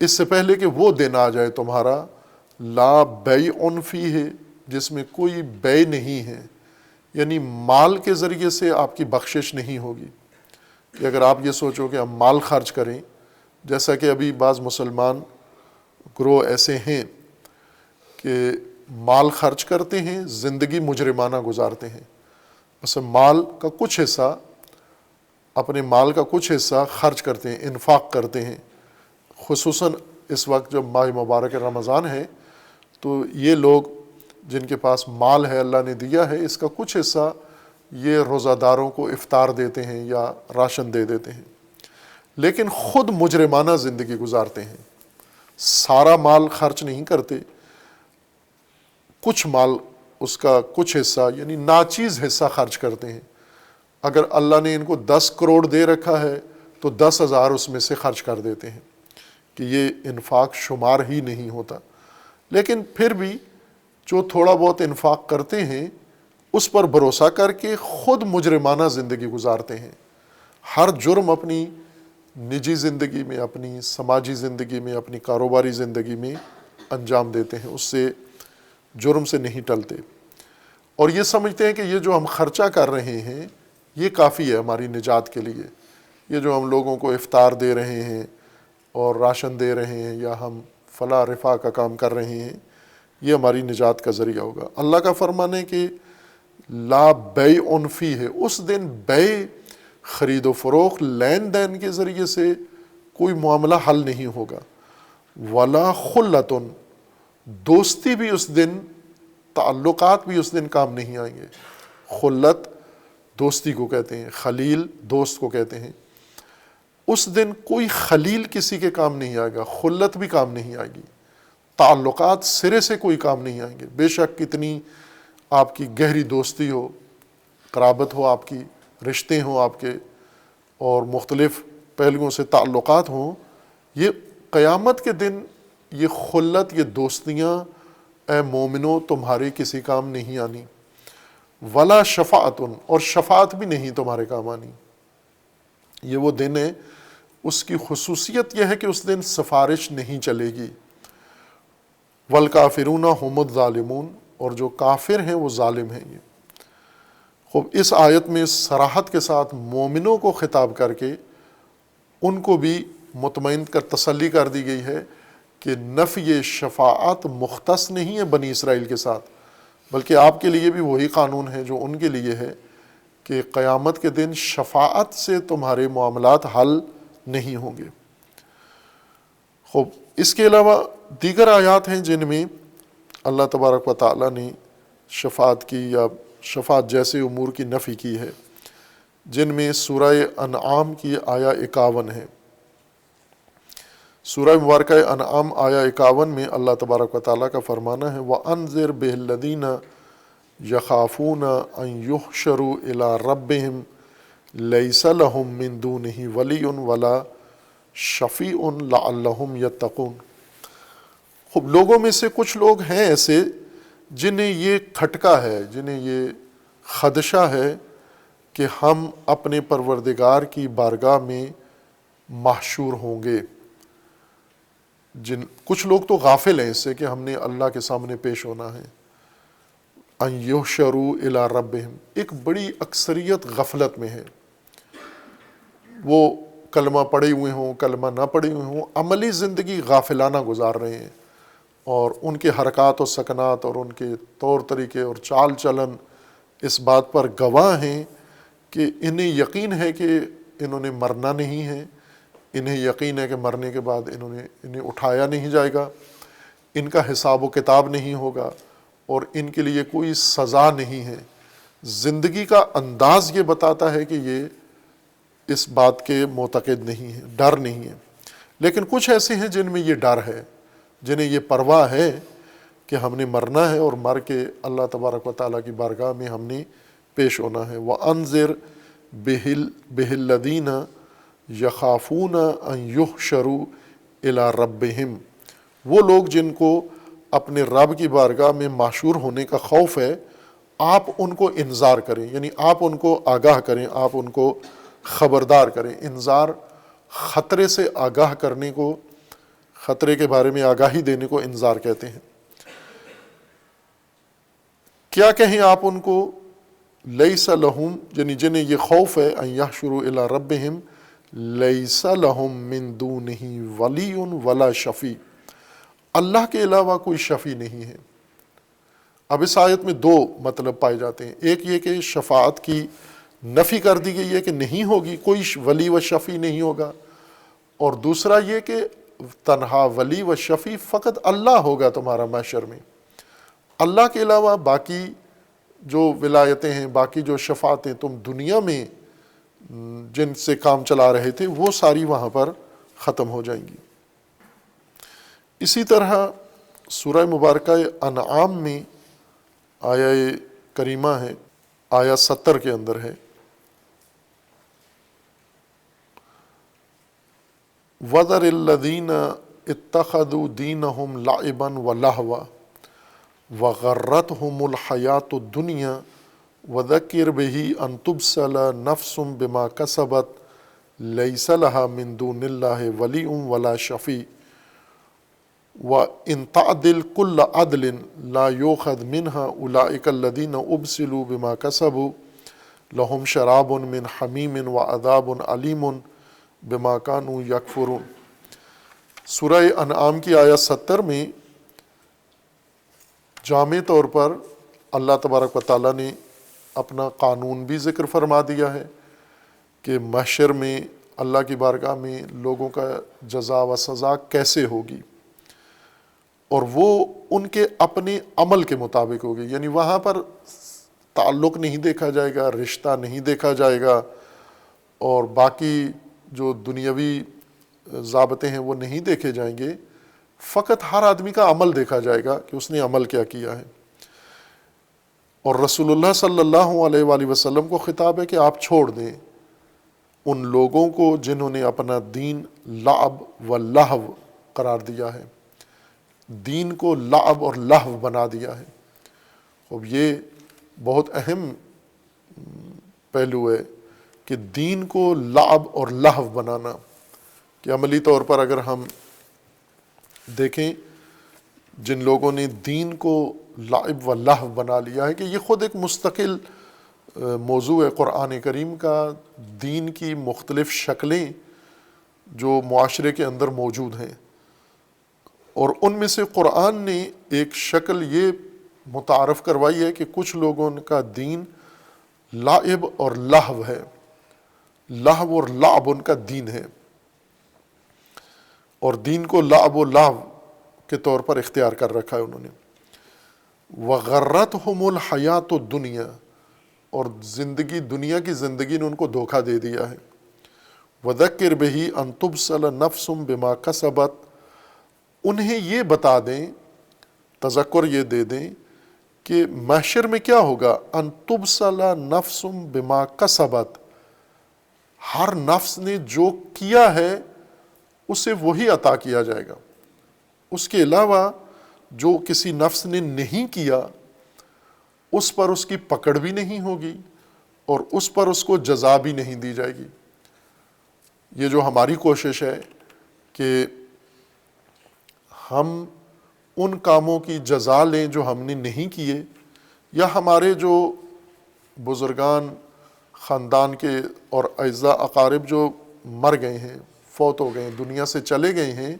اس سے پہلے کہ وہ دن آ جائے تمہارا، لا بیع فیہ، جس میں کوئی بیع نہیں ہے، یعنی مال کے ذریعے سے آپ کی بخشش نہیں ہوگی۔ کہ اگر آپ یہ سوچو کہ ہم مال خرچ کریں، جیسا کہ ابھی بعض مسلمان گروہ ایسے ہیں کہ مال خرچ کرتے ہیں، زندگی مجرمانہ گزارتے ہیں. مثلا مال کا کچھ حصہ، اپنے مال کا کچھ حصہ خرچ کرتے ہیں، انفاق کرتے ہیں. خصوصاً اس وقت جب ماہ مبارک رمضان ہے تو یہ لوگ جن کے پاس مال ہے، اللہ نے دیا ہے، اس کا کچھ حصہ یہ روزہ داروں کو افطار دیتے ہیں یا راشن دے دیتے ہیں. لیکن خود مجرمانہ زندگی گزارتے ہیں. سارا مال خرچ نہیں کرتے، کچھ مال، اس کا کچھ حصہ یعنی ناچیز حصہ خرچ کرتے ہیں. اگر اللہ نے ان کو 10 کروڑ دے رکھا ہے تو 10,000 اس میں سے خرچ کر دیتے ہیں کہ یہ انفاق شمار ہی نہیں ہوتا. لیکن پھر بھی جو تھوڑا بہت انفاق کرتے ہیں اس پر بھروسہ کر کے خود مجرمانہ زندگی گزارتے ہیں. ہر جرم اپنی نجی زندگی میں، اپنی سماجی زندگی میں، اپنی کاروباری زندگی میں انجام دیتے ہیں، اس سے جرم سے نہیں ٹلتے. اور یہ سمجھتے ہیں کہ یہ جو ہم خرچہ کر رہے ہیں یہ کافی ہے ہماری نجات کے لیے. یہ جو ہم لوگوں کو افطار دے رہے ہیں اور راشن دے رہے ہیں یا ہم فلاح رفاہ کا کام کر رہے ہیں، یہ ہماری نجات کا ذریعہ ہوگا. اللہ کا فرمان ہے کہ لا بیع فیہ ہے، اس دن بیع، خرید و فروخت، لین دین کے ذریعے سے کوئی معاملہ حل نہیں ہوگا. ولا خلۃ، دوستی بھی اس دن، تعلقات بھی اس دن کام نہیں آئیں گے. خلت دوستی کو کہتے ہیں، خلیل دوست کو کہتے ہیں. اس دن کوئی خلیل کسی کے کام نہیں آئے گا، خلت بھی کام نہیں آئے گی، تعلقات سرے سے کوئی کام نہیں آئیں گے. بے شک کتنی آپ کی گہری دوستی ہو، قرابت ہو، آپ کی رشتے ہوں آپ کے، اور مختلف پہلوؤں سے تعلقات ہوں، یہ قیامت کے دن یہ خلت، یہ دوستیاں اے مومنو تمہارے کسی کام نہیں آنی. ولا شفاعت، اور شفاعت بھی نہیں تمہارے کام آنی. یہ وہ دن ہے، اس کی خصوصیت یہ ہے کہ اس دن سفارش نہیں چلے گی. والکافرون هم الظالمون، اور جو کافر ہیں وہ ظالم ہیں. یہ خوب اس آیت میں صراحت کے ساتھ مومنوں کو خطاب کر کے ان کو بھی مطمئن کر تسلی کر دی گئی ہے کہ نفی شفاعت مختص نہیں ہے بنی اسرائیل کے ساتھ، بلکہ آپ کے لیے بھی وہی قانون ہے جو ان کے لیے ہے کہ قیامت کے دن شفاعت سے تمہارے معاملات حل نہیں ہوں گے. خوب اس کے علاوہ دیگر آیات ہیں جن میں اللہ تبارک و تعالیٰ نے شفاعت کی یا شفاعت جیسے امور کی نفی کی ہے، جن میں سورہ انعام کی آیا 51 ہے. سورہ مبارکہ انعام آیا 51 میں اللہ تبارک و تعالیٰ کا فرمانا ہے وَأَنذِرْ بِهِ الَّذِينَ يَخَافُونَ أَن يُحْشَرُوا إِلَىٰ رَبِّهِمْ لَيْسَ لَهُم مِّن دُونِهِ وَلِيٌّ وَلَا شَفِيعٌ لَعَلَّهُمْ يَتَّقُونَ. خوب لوگوں میں سے کچھ لوگ ہیں ایسے جنہیں یہ کھٹکا ہے، جنہیں یہ خدشہ ہے کہ ہم اپنے پروردگار کی بارگاہ میں محشور ہوں گے. کچھ لوگ تو غافل ہیں اس سے کہ ہم نے اللہ کے سامنے پیش ہونا ہے. ان یحشروا الی ربہم، ایک بڑی اکثریت غفلت میں ہے. وہ کلمہ پڑھے ہوئے ہوں، کلمہ نہ پڑھے ہوئے ہوں، عملی زندگی غافلانہ گزار رہے ہیں، اور ان کے حرکات و سکنات اور ان کے طور طریقے اور چال چلن اس بات پر گواہ ہیں کہ انہیں یقین ہے کہ انہوں نے مرنا نہیں ہے، انہیں یقین ہے کہ مرنے کے بعد انہیں اٹھایا نہیں جائے گا، ان کا حساب و کتاب نہیں ہوگا، اور ان کے لیے کوئی سزا نہیں ہے. زندگی کا انداز یہ بتاتا ہے کہ یہ اس بات کے معتقد نہیں ہے، ڈر نہیں ہے. لیکن کچھ ایسے ہیں جن میں یہ ڈر ہے، جنہیں یہ پرواہ ہے کہ ہم نے مرنا ہے اور مر کے اللہ تبارک و تعالیٰ کی بارگاہ میں ہم نے پیش ہونا ہے. وَأَنذِرْ بِهِ الَّذِينَ يَخَافُونَ أَن يُحْشَرُوا إِلَىٰ رَبِّهِمْ، وہ لوگ جن کو اپنے رب کی بارگاہ میں محشور ہونے کا خوف ہے، آپ ان کو انذار کریں، یعنی آپ ان کو آگاہ کریں، آپ ان کو خبردار کریں. انذار خطرے سے آگاہ کرنے کو، خطرے کے بارے میں آگاہی دینے کو انذار کہتے ہیں. کیا کہیں آپ ان کو؟ لیس لہم، یعنی جنہیں یہ خوف ہے، ان یحشروا الی ربہم لیس لہم من دونہ ولی ولا شفیع، اللہ کے علاوہ کوئی شفیع نہیں ہے۔ اب اس آیت میں دو مطلب پائے جاتے ہیں، ایک یہ کہ شفاعت کی نفی کر دی گئی ہے کہ نہیں ہوگی، کوئی ولی و شفیع نہیں ہوگا، اور دوسرا یہ کہ تنہا ولی و شفیع فقط اللہ ہوگا تمہارا محشر میں، اللہ کے علاوہ باقی جو ولایتیں ہیں، باقی جو شفاعتیں تم دنیا میں جن سے کام چلا رہے تھے وہ ساری وہاں پر ختم ہو جائیں گی۔ اسی طرح سورہ مبارکہ انعام میں آیہ کریمہ ہے، آیہ 70 کے اندر ہے، وَذَرِ الَّذِينَ اتَّخَذُوا دِينَهُمْ لَعِبًا وَلَهْوًا وَغَرَّتْهُمُ الْحَيَاةُ الدُّنْيَا وَذَكِّرْ بِهِ أَن تُبْسَلَ نَفْسٌ بِمَا كَسَبَتْ لَيْسَ لَهَا مِن دُونِ اللَّهِ وَلِيٌّ وَلَا شَفِيعٌ وَإِن تَعْدِلْ كُلَّ عَدْلٍ لَا يُؤْخَذْ مِنْهَا أُولَئِكَ الَّذِينَ أُبْسِلُوا بِمَا كَسَبُوا لَهُمْ شَرَابٌ مِّنْ حَمِيمٍ وَعَذَابٌ أَلِيمٌ بِمَا كَانُوا يَكْفُرُونَ۔ سورہ انعام کی آیت 70 میں جامع طور پر اللہ تبارک و تعالیٰ نے اپنا قانون بھی ذکر فرما دیا ہے کہ محشر میں اللہ کی بارگاہ میں لوگوں کا جزا و سزا کیسے ہوگی، اور وہ ان کے اپنے عمل کے مطابق ہوگی، یعنی وہاں پر تعلق نہیں دیکھا جائے گا، رشتہ نہیں دیکھا جائے گا، اور باقی جو دنیاوی ضابطے ہیں وہ نہیں دیکھے جائیں گے، فقط ہر آدمی کا عمل دیکھا جائے گا کہ اس نے عمل کیا کیا ہے۔ اور رسول اللہ صلی اللہ علیہ وآلہ وسلم کو خطاب ہے کہ آپ چھوڑ دیں ان لوگوں کو جنہوں نے اپنا دین لعب و لہو قرار دیا ہے، دین کو لعب اور لہو بنا دیا ہے۔ اب یہ بہت اہم پہلو ہے کہ دین کو لعب اور لہو بنانا، کہ عملی طور پر اگر ہم دیکھیں جن لوگوں نے دین کو لعب و لہو بنا لیا ہے، کہ یہ خود ایک مستقل موضوع ہے قرآن کریم کا، دین کی مختلف شکلیں جو معاشرے کے اندر موجود ہیں، اور ان میں سے قرآن نے ایک شکل یہ متعارف کروائی ہے کہ کچھ لوگوں کا دین لعب اور لہو ہے، لہو اور لعب ان کا دین ہے، اور دین کو لعب و لہو کے طور پر اختیار کر رکھا ہے انہوں نے۔ وَغَرَّتْهُمُ الْحَيَاةُ الدُّنْيَا، اور زندگی، دنیا کی زندگی نے ان کو دھوکہ دے دیا ہے۔ وَذَكِّرْ بِهِ أَن تُبْسَلَ نَفْسٌ بِمَا كَسَبَتْ، انہیں یہ بتا دیں، تذکر یہ دے دیں کہ محشر میں کیا ہوگا، ان تبسل نفس بما کسبت، ہر نفس نے جو کیا ہے اسے وہی عطا کیا جائے گا، اس کے علاوہ جو کسی نفس نے نہیں کیا اس پر اس کی پکڑ بھی نہیں ہوگی اور اس پر اس کو جزا بھی نہیں دی جائے گی۔ یہ جو ہماری کوشش ہے کہ ہم ان کاموں کی جزا لیں جو ہم نے نہیں کیے، یا ہمارے جو بزرگان خاندان کے اور اعزاء اقارب جو مر گئے ہیں، فوت ہو گئے ہیں، دنیا سے چلے گئے ہیں،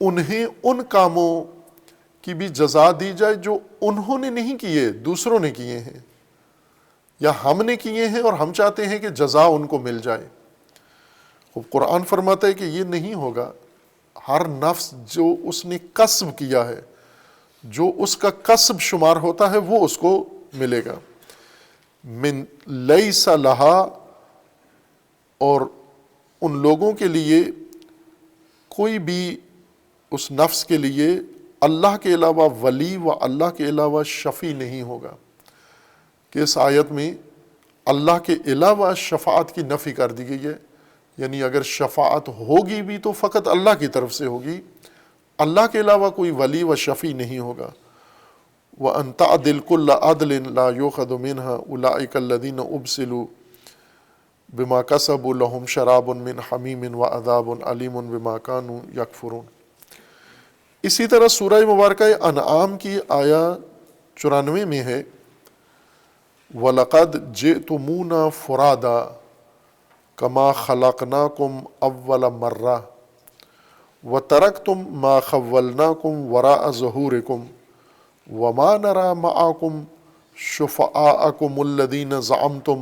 انہیں ان کاموں کی بھی جزا دی جائے جو انہوں نے نہیں کیے، دوسروں نے کیے ہیں، یا ہم نے کیے ہیں اور ہم چاہتے ہیں کہ جزا ان کو مل جائے۔ قرآن فرماتا ہے کہ یہ نہیں ہوگا، ہر نفس جو اس نے کسب کیا ہے، جو اس کا کسب شمار ہوتا ہے وہ اس کو ملے گا۔ من لیس لہا، اور ان لوگوں کے لیے کوئی بھی اس نفس کے لیے اللہ کے علاوہ ولی و اللہ کے علاوہ شفیع نہیں ہوگا، کہ اس آیت میں اللہ کے علاوہ شفاعت کی نفی کر دی گئی ہے، یعنی اگر شفاعت ہوگی بھی تو فقط اللہ کی طرف سے ہوگی، اللہ کے علاوہ کوئی ولی و شفیع نہیں ہوگا۔ وَأَن تَعْدِلْ كُلَّ عَدْلٍ لَا يُؤْخَذُ مِنْهَا أُولَٰئِكَ الَّذِينَ أُبْسِلُوا بِمَا كَسَبُوا لَهُمْ شَرَابٌ مِّنْ حَمِيمٍ وَعَذَابٌ أَلِيمٌ بِمَا كَانُوا يَكْفُرُونَ۔ اسی طرح سورہ مبارکہ انعام کی آیا 94 میں ہے، وَلَقَدْ جِئْتُمُونَا فُرَادَىٰ كَمَا خَلَقْنَاكُمْ أَوَّلَ مَرَّةٍ وَتَرَكْتُمْ مَا خَوَّلْنَاكُمْ وَرَاءَ ظُهُورِكُمْ وَمَا نَرَى مَعَكُمْ شُفَعَاءَكُمُ الَّذِينَ زَعَمْتُمْ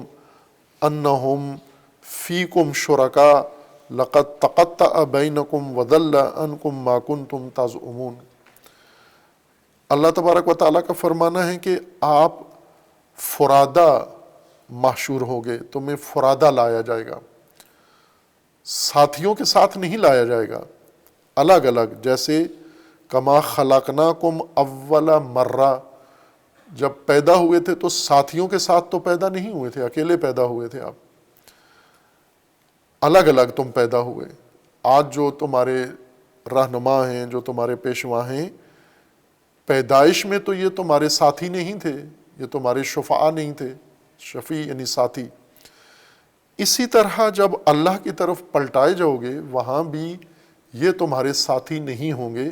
أَنَّهُمْ فِيكُمْ شُرَكَاءُ لَقَدْ تَقَطَّعَ بَيْنَكُمْ وَضَلَّ عَنْكُمْ مَا كُنْتُمْ تَزْعُمُونَ۔ اللہ تبارک و تعالیٰ کا فرمانا ہے کہ آپ فرادہ محشور ہوگے، تمہیں فرادہ لایا جائے گا، ساتھیوں کے ساتھ نہیں لایا جائے گا، الگ الگ، جیسے کما خلقناکم اول مرہ، جب پیدا ہوئے تھے تو ساتھیوں کے ساتھ تو پیدا نہیں ہوئے تھے، اکیلے پیدا ہوئے تھے آپ، الگ الگ تم پیدا ہوئے۔ آج جو تمہارے رہنما ہیں، جو تمہارے پیشوا ہیں، پیدائش میں تو یہ تمہارے ساتھی نہیں تھے، یہ تمہارے شفعاء نہیں تھے، شفیع یعنی ساتھی۔ اسی طرح جب اللہ کی طرف پلٹائے جاؤ گے وہاں بھی یہ تمہارے ساتھی نہیں ہوں گے،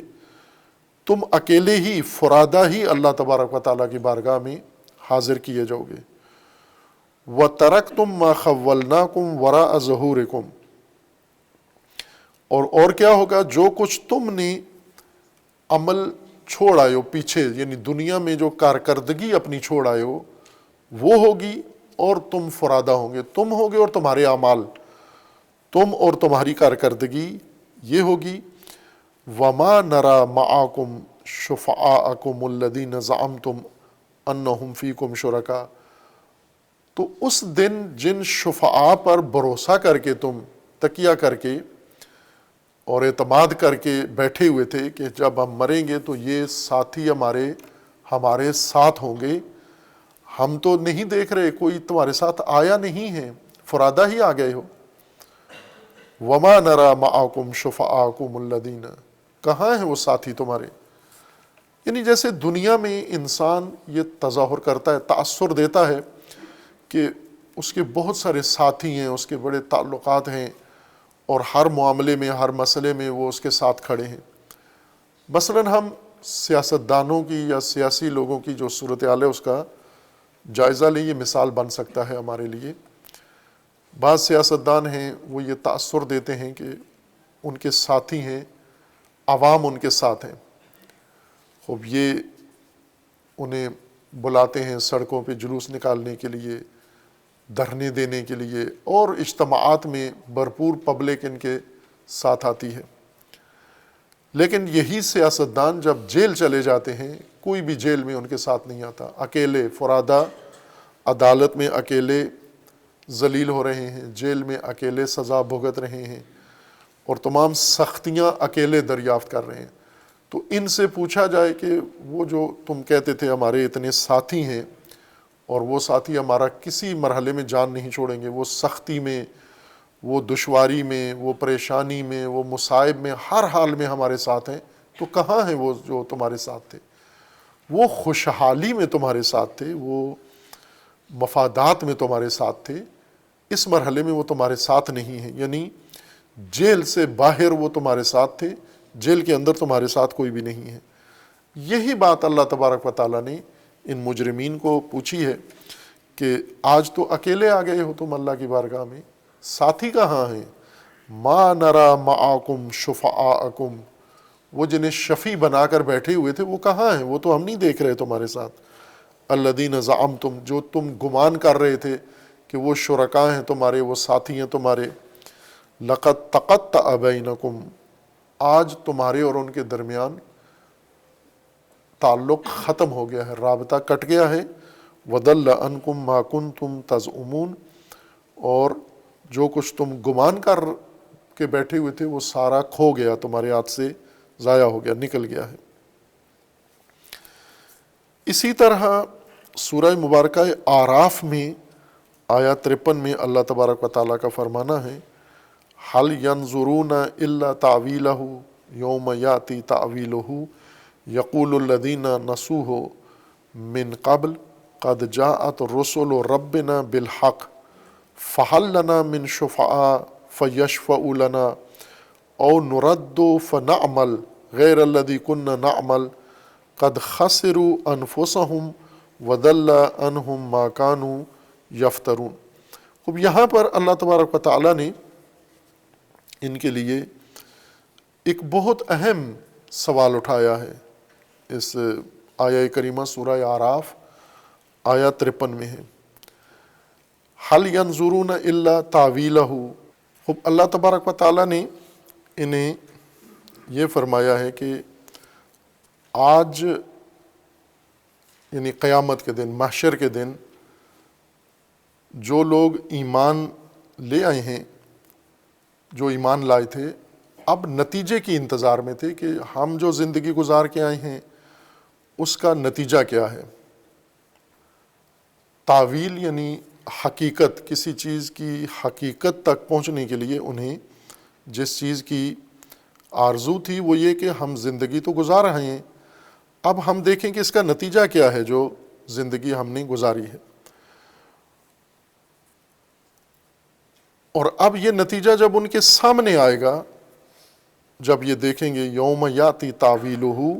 تم اکیلے ہی فرادہ ہی اللہ تبارک و تعالیٰ کی بارگاہ میں حاضر کیے جاؤ گے۔ وَتَرَكْتُمْ مَا خَوَّلْنَاكُمْ وَرَاءَ ظُهُورِكُمْ، اور کیا ہوگا؟ جو کچھ تم نے عمل چھوڑ آئے ہو پیچھے، یعنی دنیا میں جو کارکردگی اپنی چھوڑ آئے ہو وہ ہوگی، اور تم فرادہ ہوں گے، تم ہوگے اور تمہارے اعمال، تم اور تمہاری کارکردگی یہ ہوگی۔ وَمَا نَرَى مَعَكُمْ شُفَعَاءَكُمُ الَّذِينَ زَعَمْتُمْ أَنَّهُمْ فِيكُمْ شُرَكَاءُ، تو اس دن جن شفعاء پر بھروسہ کر کے تم تکیہ کر کے اور اعتماد کر کے بیٹھے ہوئے تھے کہ جب ہم مریں گے تو یہ ساتھی ہمارے ساتھ ہوں گے، ہم تو نہیں دیکھ رہے، کوئی تمہارے ساتھ آیا نہیں ہے، فرادہ ہی آ گئے ہو۔ وَمَا نَرَى مَعَكُمْ شُفَعَاءَكُمُ الَّذِينَ، کہاں ہیں وہ ساتھی تمہارے؟ یعنی جیسے دنیا میں انسان یہ تظاہر کرتا ہے، تأثر دیتا ہے کہ اس کے بہت سارے ساتھی ہیں، اس کے بڑے تعلقات ہیں، اور ہر معاملے میں، ہر مسئلے میں وہ اس کے ساتھ کھڑے ہیں۔ مثلاً ہم سیاستدانوں کی یا سیاسی لوگوں کی جو صورتحال ہے اس کا جائزہ لیں، یہ مثال بن سکتا ہے ہمارے لیے۔ بعض سیاستدان ہیں وہ یہ تأثر دیتے ہیں کہ ان کے ساتھی ہیں، عوام ان کے ساتھ ہیں، خوب یہ انہیں بلاتے ہیں سڑکوں پہ جلوس نکالنے کے لیے، دھرنے دینے کے لیے، اور اجتماعات میں بھرپور پبلک ان کے ساتھ آتی ہے۔ لیکن یہی سیاستدان جب جیل چلے جاتے ہیں، کوئی بھی جیل میں ان کے ساتھ نہیں آتا، اکیلے فرادہ عدالت میں اکیلے ذلیل ہو رہے ہیں، جیل میں اکیلے سزا بھگت رہے ہیں، اور تمام سختیاں اکیلے دریافت کر رہے ہیں۔ تو ان سے پوچھا جائے کہ وہ جو تم کہتے تھے ہمارے اتنے ساتھی ہیں، اور وہ ساتھی ہمارا کسی مرحلے میں جان نہیں چھوڑیں گے، وہ سختی میں، وہ دشواری میں، وہ پریشانی میں، وہ مصائب میں، ہر حال میں ہمارے ساتھ ہیں، تو کہاں ہیں وہ جو تمہارے ساتھ تھے؟ وہ خوشحالی میں تمہارے ساتھ تھے، وہ مفادات میں تمہارے ساتھ تھے، اس مرحلے میں وہ تمہارے ساتھ نہیں ہیں۔ یعنی جیل سے باہر وہ تمہارے ساتھ تھے، جیل کے اندر تمہارے ساتھ کوئی بھی نہیں ہے۔ یہی بات اللہ تبارک و تعالیٰ نے ان مجرمین کو پوچھی ہے کہ آج تو اکیلے آ گئے ہو تم اللہ کی بارگاہ میں، ساتھی کہاں ہیں؟ ما نرا معاکم شفعاءکم، وہ جنہیں شفیع بنا کر بیٹھے ہوئے تھے وہ کہاں ہیں؟ وہ تو ہم نہیں دیکھ رہے تمہارے ساتھ۔ الذین زعمتم، جو تم گمان کر رہے تھے کہ وہ شرکاء ہیں تمہارے، وہ ساتھی ہیں تمہارے۔ لقد تقطع بینکم، آج تمہارے اور ان کے درمیان تعلق ختم ہو گیا ہے، رابطہ کٹ گیا ہے۔ وَضَلَّ عَنْكُمْ مَا كُنْتُمْ تَزْعُمُونَ، اور جو کچھ تم گمان کر کے بیٹھے ہوئے تھے وہ سارا کھو گیا، تمہارے ہاتھ سے ضائع ہو گیا، نکل گیا ہے۔ اسی طرح سورہ مبارکہ اعراف میں آیت 53 میں اللہ تبارک و تعالیٰ کا فرمانا ہے، هَلْ يَنظُرُونَ إِلَّا تَعْوِيلَهُ يَوْمَ يَأْتِي تَعْوِيلُهُ يَقُولُ الَّذِينَ نَسُوهُ مِنْ قَبْلُ قَدْ جَاءَتْ رُسُلُ رَبِّنَا بِالْحَقِّ فَهَلْ لَنَا مِنْ شُفَعَاءَ فَيَشْفَعُوا لَنَا أَوْ نُرَدُّ فَنَعْمَلَ غَيْرَ الَّذِي كُنَّا نَعْمَلُ قَدْ خَسِرُوا أَنفُسَهُمْ وَضَلَّ عَنْهُمْ مَا كَانُوا يَفْتَرُونَ۔ اب یہاں پر اللہ تبارک و تعالیٰ نے ان کے لیے ایک بہت اہم سوال اٹھایا ہے اس آیہ کریمہ سورہ اعراف آیہ 53 میں ہے، حل ینظرون الا تاویلہ۔ خوب اللہ تبارک و تعالیٰ نے انہیں یہ فرمایا ہے کہ آج یعنی قیامت کے دن، محشر کے دن، جو لوگ ایمان لے آئے ہیں، جو ایمان لائے تھے، اب نتیجے کی انتظار میں تھے کہ ہم جو زندگی گزار کے آئے ہیں اس کا نتیجہ کیا ہے۔ تعویل یعنی حقیقت، کسی چیز کی حقیقت تک پہنچنے کے لیے انہیں جس چیز کی آرزو تھی وہ یہ کہ ہم زندگی تو گزار رہے ہیں، اب ہم دیکھیں کہ اس کا نتیجہ کیا ہے جو زندگی ہم نے گزاری ہے۔ اور اب یہ نتیجہ جب ان کے سامنے آئے گا، جب یہ دیکھیں گے یوم یاتی تعویلہ،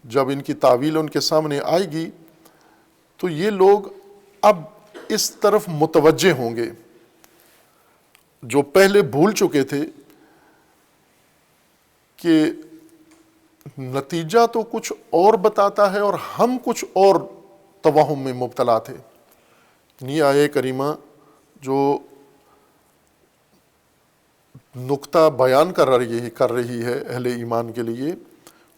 جب ان کی تعویل ان کے سامنے آئے گی تو یہ لوگ اب اس طرف متوجہ ہوں گے، جو پہلے بھول چکے تھے کہ نتیجہ تو کچھ اور بتاتا ہے اور ہم کچھ اور توہم میں مبتلا تھے۔ یہ آیہ کریمہ جو نقطہ بیان کر رہی ہے اہل ایمان کے لیے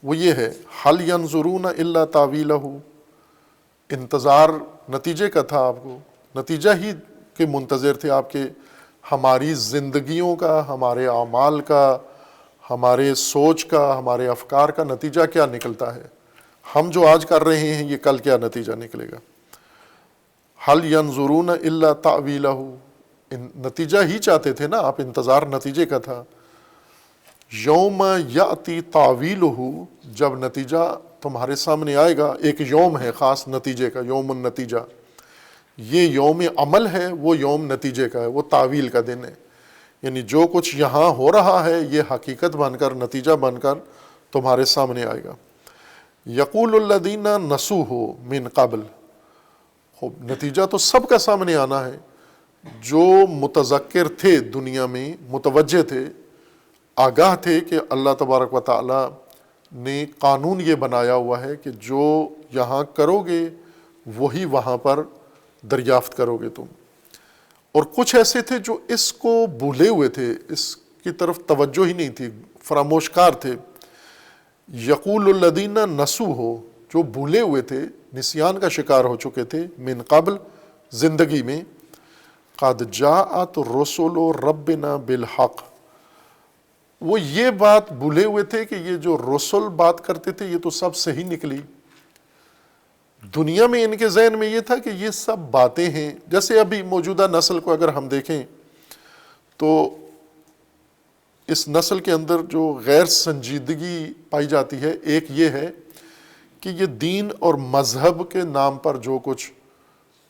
وہ یہ ہے، حل ینظرون الا تاویلہ، انتظار نتیجے کا تھا، آپ کو نتیجہ ہی کے منتظر تھے آپ کے، ہماری زندگیوں کا، ہمارے اعمال کا، ہمارے سوچ کا، ہمارے افکار کا نتیجہ کیا نکلتا ہے، ہم جو آج کر رہے ہیں یہ کل کیا نتیجہ نکلے گا۔ حل ینظرون الا تاویلہ، نتیجہ ہی چاہتے تھے نا آپ، انتظار نتیجے کا تھا۔ یوم یاتی تعویلہ، جب نتیجہ تمہارے سامنے آئے گا، ایک یوم ہے خاص نتیجے کا، یوم النتیجہ، یہ یوم عمل ہے، وہ یوم نتیجے کا ہے، وہ تعویل کا دن ہے، یعنی جو کچھ یہاں ہو رہا ہے یہ حقیقت بن کر، نتیجہ بن کر تمہارے سامنے آئے گا۔ یقول الذین نسوہ من قبل، نتیجہ تو سب کا سامنے آنا ہے، جو متذکر تھے دنیا میں، متوجہ تھے، آگاہ تھے کہ اللہ تبارک و تعالیٰ نے قانون یہ بنایا ہوا ہے کہ جو یہاں کرو گے وہی وہاں پر دریافت کرو گے تم۔ اور کچھ ایسے تھے جو اس کو بھولے ہوئے تھے، اس کی طرف توجہ ہی نہیں تھی، فراموش کار تھے۔ یقول الذین نسوہ، جو بھولے ہوئے تھے، نسیان کا شکار ہو چکے تھے، من قبل، زندگی میں، قد جاءت رسل ربنا بالحق، وہ یہ بات بھولے ہوئے تھے کہ یہ جو رسل بات کرتے تھے یہ تو سب صحیح نکلی۔ دنیا میں ان کے ذہن میں یہ تھا کہ یہ سب باتیں ہیں، جیسے ابھی موجودہ نسل کو اگر ہم دیکھیں تو اس نسل کے اندر جو غیر سنجیدگی پائی جاتی ہے، ایک یہ ہے کہ یہ دین اور مذہب کے نام پر جو کچھ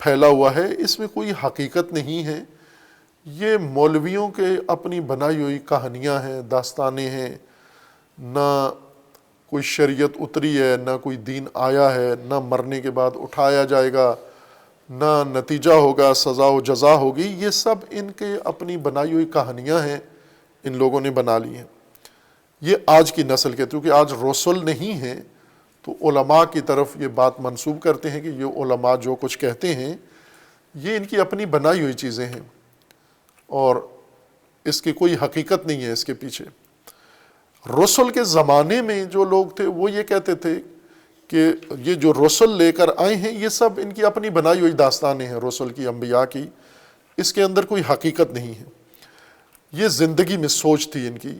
پھیلا ہوا ہے اس میں کوئی حقیقت نہیں ہے، یہ مولویوں کے اپنی بنائی ہوئی کہانیاں ہیں، داستانیں ہیں، نہ کوئی شریعت اتری ہے، نہ کوئی دین آیا ہے، نہ مرنے کے بعد اٹھایا جائے گا، نہ نتیجہ ہوگا، سزا و جزا ہوگی، یہ سب ان کے اپنی بنائی ہوئی کہانیاں ہیں، ان لوگوں نے بنا لی ہیں۔ یہ آج کی نسل کے، کیونکہ آج رسل نہیں ہیں تو علماء کی طرف یہ بات منسوب کرتے ہیں کہ یہ علماء جو کچھ کہتے ہیں یہ ان کی اپنی بنائی ہوئی چیزیں ہیں اور اس کی کوئی حقیقت نہیں ہے اس کے پیچھے۔ رسل کے زمانے میں جو لوگ تھے وہ یہ کہتے تھے کہ یہ جو رسل لے کر آئے ہیں یہ سب ان کی اپنی بنائی ہوئی داستانیں ہیں، رسل کی، انبیاء کی، اس کے اندر کوئی حقیقت نہیں ہے۔ یہ زندگی میں سوچ تھی ان کی۔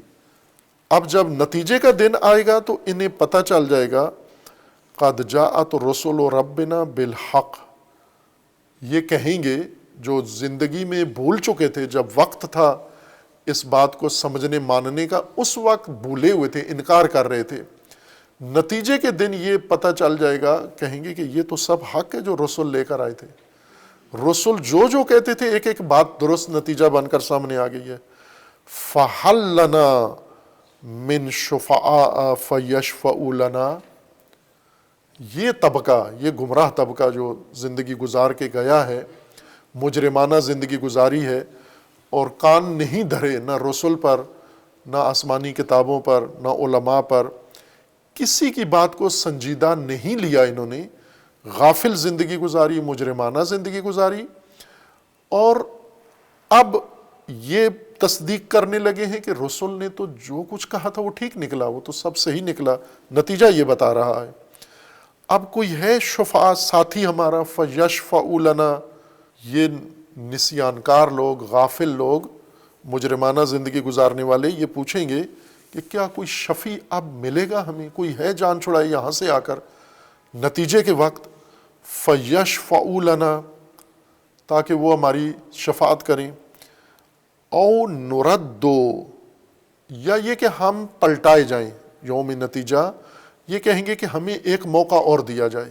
اب جب نتیجے کا دن آئے گا تو انہیں پتہ چل جائے گا، قد جاءت رسل ربنا بالحق، یہ کہیں گے جو زندگی میں بھول چکے تھے، جب وقت تھا اس بات کو سمجھنے ماننے کا، اس وقت بھولے ہوئے تھے، انکار کر رہے تھے۔ نتیجے کے دن یہ پتہ چل جائے گا، کہیں گے کہ یہ تو سب حق ہے جو رسول لے کر آئے تھے، رسول جو جو کہتے تھے ایک ایک بات درست نتیجہ بن کر سامنے آ گئی ہے۔ فَحَلْ لَنَا مِن شُفَعَاءَ فَيَشْفَعُوا لَنَا، یہ طبقہ، یہ گمراہ طبقہ جو زندگی گزار کے گیا ہے، مجرمانہ زندگی گزاری ہے اور کان نہیں دھرے نہ رسول پر نہ آسمانی کتابوں پر، نہ علماء پر، کسی کی بات کو سنجیدہ نہیں لیا انہوں نے، غافل زندگی گزاری، مجرمانہ زندگی گزاری، اور اب یہ تصدیق کرنے لگے ہیں کہ رسول نے تو جو کچھ کہا تھا وہ ٹھیک نکلا، وہ تو سب صحیح نکلا، نتیجہ یہ بتا رہا ہے۔ اب کوئی ہے شفاء ساتھی ہمارا، فَيَشْفَعُ لَنَا، یہ نسیانکار لوگ، غافل لوگ، مجرمانہ زندگی گزارنے والے یہ پوچھیں گے کہ کیا کوئی شفیع اب ملے گا ہمیں، کوئی ہے جان چھڑائے یہاں سے آ کر نتیجے کے وقت، فَيَشْفَعُ لَنَا، تاکہ وہ ہماری شفاعت کریں، او نردو، یا یہ کہ ہم پلٹائے جائیں، یوم نتیجہ یہ کہیں گے کہ ہمیں ایک موقع اور دیا جائے،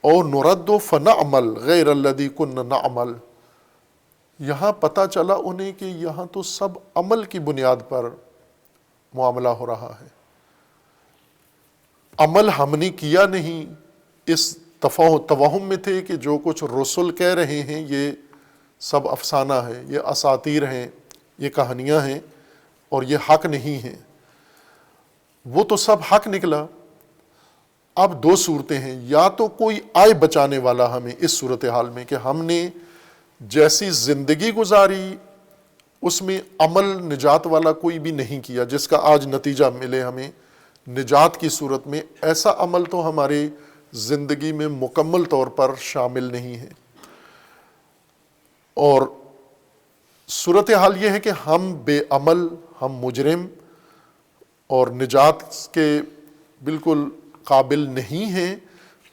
او نردو فنعمل غیر الذی کنا نعمل، یہاں پتہ چلا انہیں کہ یہاں تو سب عمل کی بنیاد پر معاملہ ہو رہا ہے، عمل ہم نے کیا نہیں، اس توہم میں تھے کہ جو کچھ رسول کہہ رہے ہیں یہ سب افسانہ ہے، یہ اساطیر ہیں، یہ کہانیاں ہیں اور یہ حق نہیں ہیں، وہ تو سب حق نکلا۔ اب دو صورتیں ہیں، یا تو کوئی آئے بچانے والا ہمیں اس صورتحال میں کہ ہم نے جیسی زندگی گزاری اس میں عمل نجات والا کوئی بھی نہیں کیا جس کا آج نتیجہ ملے ہمیں نجات کی صورت میں، ایسا عمل تو ہماری زندگی میں مکمل طور پر شامل نہیں ہے، اور صورتحال یہ ہے کہ ہم بے عمل، ہم مجرم اور نجات کے بالکل قابل نہیں ہیں۔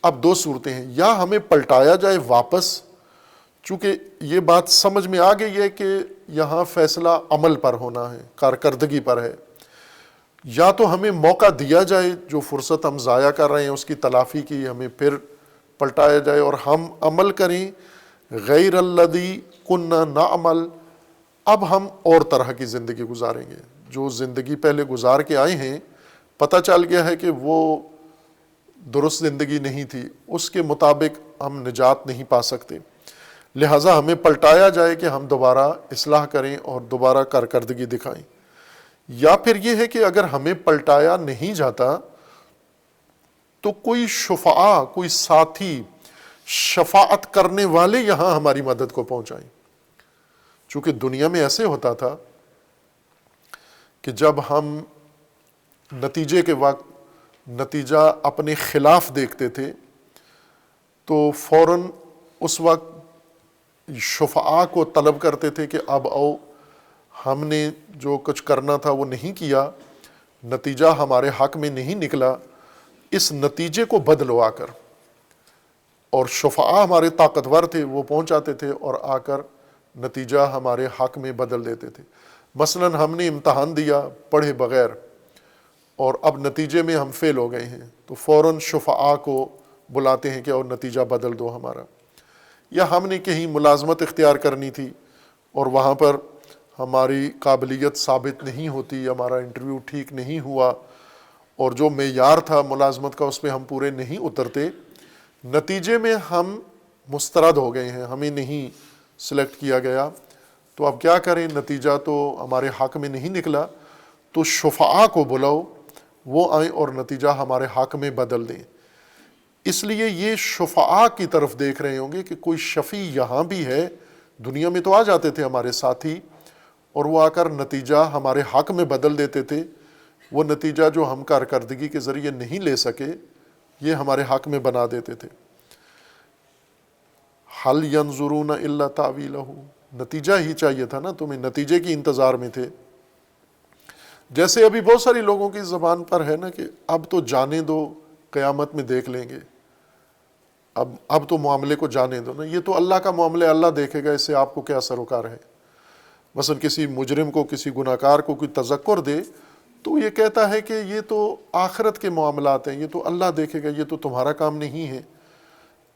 اب دو صورتیں ہیں، یا ہمیں پلٹایا جائے واپس، چونکہ یہ بات سمجھ میں آ گئی ہے کہ یہاں فیصلہ عمل پر ہونا ہے، کارکردگی پر ہے، یا تو ہمیں موقع دیا جائے، جو فرصت ہم ضائع کر رہے ہیں اس کی تلافی کی، ہمیں پھر پلٹایا جائے اور ہم عمل کریں غیر الذی کنا نعمل، اب ہم اور طرح کی زندگی گزاریں گے، جو زندگی پہلے گزار کے آئے ہیں پتہ چل گیا ہے کہ وہ درست زندگی نہیں تھی، اس کے مطابق ہم نجات نہیں پا سکتے، لہٰذا ہمیں پلٹایا جائے کہ ہم دوبارہ اصلاح کریں اور دوبارہ کارکردگی دکھائیں۔ یا پھر یہ ہے کہ اگر ہمیں پلٹایا نہیں جاتا تو کوئی شفعاء، کوئی ساتھی، شفاعت کرنے والے یہاں ہماری مدد کو پہنچائیں، چونکہ دنیا میں ایسے ہوتا تھا کہ جب ہم نتیجے کے وقت نتیجہ اپنے خلاف دیکھتے تھے تو فوراً اس وقت شفعاء کو طلب کرتے تھے کہ اب آؤ، ہم نے جو کچھ کرنا تھا وہ نہیں کیا، نتیجہ ہمارے حق میں نہیں نکلا، اس نتیجے کو بدلو آ کر، اور شفعاء ہمارے طاقتور تھے، وہ پہنچ آتے تھے اور آ کر نتیجہ ہمارے حق میں بدل دیتے تھے۔ مثلاً ہم نے امتحان دیا پڑھے بغیر اور اب نتیجے میں ہم فیل ہو گئے ہیں تو فوراً شفعاء کو بلاتے ہیں کہ اور نتیجہ بدل دو ہمارا، یا ہم نے کہیں ملازمت اختیار کرنی تھی اور وہاں پر ہماری قابلیت ثابت نہیں ہوتی، ہمارا انٹرویو ٹھیک نہیں ہوا اور جو معیار تھا ملازمت کا اس پہ ہم پورے نہیں اترتے، نتیجے میں ہم مسترد ہو گئے ہیں، ہمیں نہیں سلیکٹ کیا گیا، تو اب کیا کریں، نتیجہ تو ہمارے حق میں نہیں نکلا، تو شفعاء کو بلاؤ، وہ آئیں اور نتیجہ ہمارے حق میں بدل دیں۔ اس لیے یہ شفعاء کی طرف دیکھ رہے ہوں گے کہ کوئی شفیع یہاں بھی ہے، دنیا میں تو آ جاتے تھے ہمارے ساتھی اور وہ آ کر نتیجہ ہمارے حق میں بدل دیتے تھے، وہ نتیجہ جو ہم کارکردگی کے ذریعے نہیں لے سکے یہ ہمارے حق میں بنا دیتے تھے۔ حل ینظرون الا تاویلہ، نتیجہ ہی چاہیے تھا نا، تمہیں نتیجے کی انتظار میں تھے۔ جیسے ابھی بہت ساری لوگوں کی زبان پر ہے نا کہ اب تو جانے دو، قیامت میں دیکھ لیں گے، اب تو معاملے کو جانے دو نا، یہ تو اللہ کا معاملہ، اللہ دیکھے گا، اس سے آپ کو کیا سروکار ہے۔ مثلا کسی مجرم کو، کسی گناہگار کو کوئی تذکر دے تو یہ کہتا ہے کہ یہ تو آخرت کے معاملات ہیں، یہ تو اللہ دیکھے گا، یہ تو تمہارا کام نہیں ہے،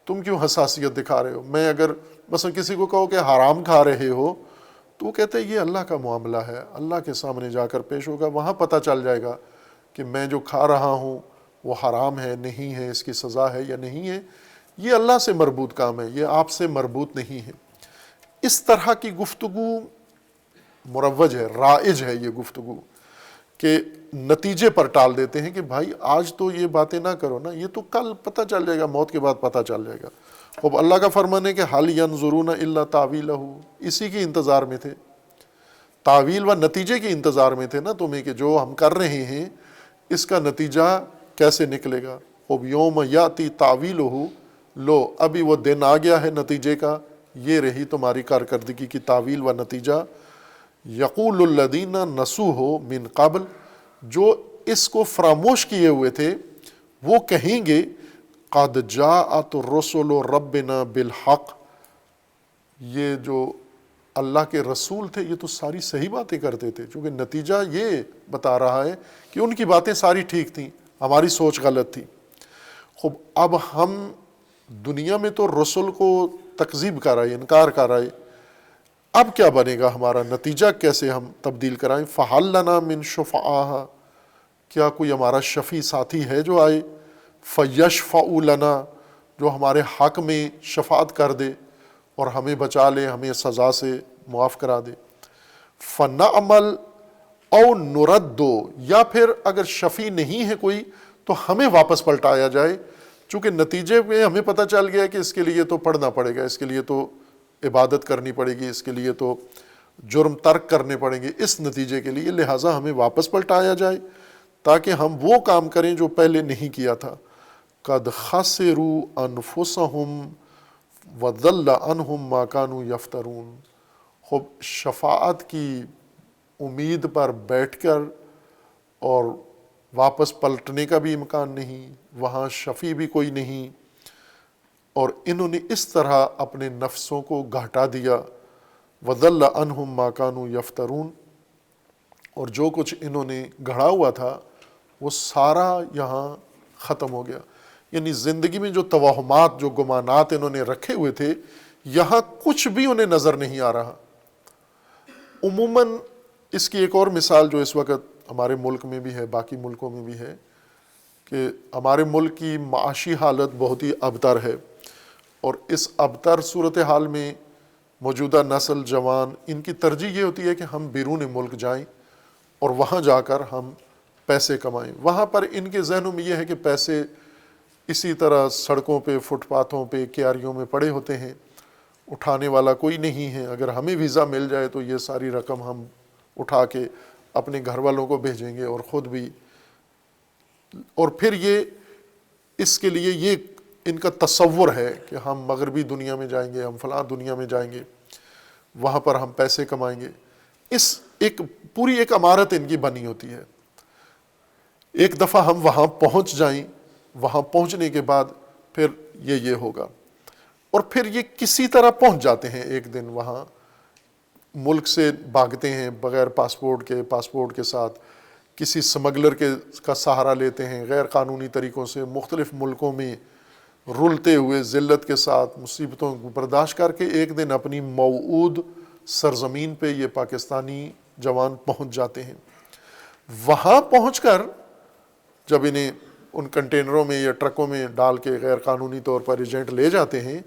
تم کیوں حساسیت دکھا رہے ہو۔ میں اگر مثلا کسی کو کہو کہ حرام کھا رہے ہو تو وہ کہتے ہیں یہ اللہ کا معاملہ ہے، اللہ کے سامنے جا کر پیش ہوگا، وہاں پتہ چل جائے گا کہ میں جو کھا رہا ہوں وہ حرام ہے نہیں ہے، اس کی سزا ہے یا نہیں ہے، یہ اللہ سے مربوط کام ہے، یہ آپ سے مربوط نہیں ہے۔ اس طرح کی گفتگو مروج ہے، رائج ہے یہ گفتگو، کہ نتیجے پر ٹال دیتے ہیں کہ بھائی آج تو یہ باتیں نہ کرو نا، یہ تو کل پتہ چل جائے گا، موت کے بعد پتہ چل جائے گا۔ اب اللہ کا فرمان ہے کہ حل ینظرون الا تعویلہ، اسی کی انتظار میں تھے، تعویل و نتیجے کے انتظار میں تھے نا تمہیں، کہ جو ہم کر رہے ہیں اس کا نتیجہ کیسے نکلے گا۔ اب یوم یاتی تعویلہ، لو ابھی وہ دن آ گیا ہے نتیجے کا، یہ رہی تمہاری کارکردگی کی تعویل و نتیجہ۔ یقول الذین نسوہ من قبل، جو اس کو فراموش کیے ہوئے تھے وہ کہیں گے قد جاءت رسل ربنا بالحق، یہ جو اللہ کے رسول تھے یہ تو ساری صحیح باتیں کرتے تھے، چونکہ نتیجہ یہ بتا رہا ہے کہ ان کی باتیں ساری ٹھیک تھیں، ہماری سوچ غلط تھی۔ خب اب ہم دنیا میں تو رسول کو تکذیب کرائے، انکار کرائے، اب کیا بنے گا، ہمارا نتیجہ کیسے ہم تبدیل کرائیں۔ فَحَلْ لَنَا مِن شُفَعَاءَ، کیا کوئی ہمارا شفیع ساتھی ہے جو آئے، فَيَشْفَعُ لَنَا، جو ہمارے حق میں شفاعت کر دے اور ہمیں بچا لے، ہمیں سزا سے معاف کرا دے۔ فَنَعْمَلْ او نُرَدُّ، یا پھر اگر شفیع نہیں ہے کوئی تو ہمیں واپس پلٹایا جائے، چونکہ نتیجے میں ہمیں پتہ چل گیا کہ اس کے لیے تو پڑھنا پڑے گا، اس کے لیے تو عبادت کرنی پڑے گی، اس کے لیے تو جرم ترک کرنے پڑیں گے، اس نتیجے کے لیے لہٰذا ہمیں واپس پلٹایا جائے تاکہ ہم وہ کام کریں جو پہلے نہیں کیا تھا۔ قد خسروا انفسهم وضل عنهم ما كانوا يفترون، خب شفاعت کی امید پر بیٹھ کر اور واپس پلٹنے کا بھی امکان نہیں، وہاں شفیع بھی کوئی نہیں، اور انہوں نے اس طرح اپنے نفسوں کو گھٹا دیا۔ وَضَلَّ عَنْهُمْ مَا كَانُوا يَفْتَرُونَ، اور جو کچھ انہوں نے گھڑا ہوا تھا وہ سارا یہاں ختم ہو گیا۔ یعنی زندگی میں جو توہمات، جو گمانات انہوں نے رکھے ہوئے تھے، یہاں کچھ بھی انہیں نظر نہیں آ رہا۔ عموماً اس کی ایک اور مثال جو اس وقت ہمارے ملک میں بھی ہے، باقی ملکوں میں بھی ہے، کہ ہمارے ملک کی معاشی حالت بہت ہی ابتر ہے، اور اس ابتر صورتحال میں موجودہ نسل، جوان، ان کی ترجیح یہ ہوتی ہے کہ ہم بیرون ملک جائیں اور وہاں جا کر ہم پیسے کمائیں۔ وہاں پر ان کے ذہنوں میں یہ ہے کہ پیسے اسی طرح سڑکوں پہ، فٹ پاتھوں پہ، کیاریوں میں پڑے ہوتے ہیں، اٹھانے والا کوئی نہیں ہے، اگر ہمیں ویزا مل جائے تو یہ ساری رقم ہم اٹھا کے اپنے گھر والوں کو بھیجیں گے اور خود بھی، اور پھر یہ اس کے لیے یہ ان کا تصور ہے کہ ہم مغربی دنیا میں جائیں گے، ہم فلاں دنیا میں جائیں گے، وہاں پر ہم پیسے کمائیں گے۔ اس پوری ایک عمارت ان کی بنی ہوتی ہے۔ ایک دفعہ ہم وہاں پہنچ جائیں، وہاں پہنچنے کے بعد پھر یہ ہوگا، اور پھر یہ کسی طرح پہنچ جاتے ہیں ایک دن وہاں، ملک سے بھاگتے ہیں بغیر پاسپورٹ کے ساتھ، کسی سمگلر کا سہارا لیتے ہیں، غیر قانونی طریقوں سے مختلف ملکوں میں رلتے ہوئے ذلت کے ساتھ مصیبتوں کو برداشت کر کے ایک دن اپنی موعود سرزمین پہ یہ پاکستانی جوان پہنچ جاتے ہیں۔ وہاں پہنچ کر جب انہیں ان کنٹینروں میں یا ٹرکوں میں ڈال کے غیر قانونی طور پر ایجنٹ لے جاتے ہیں،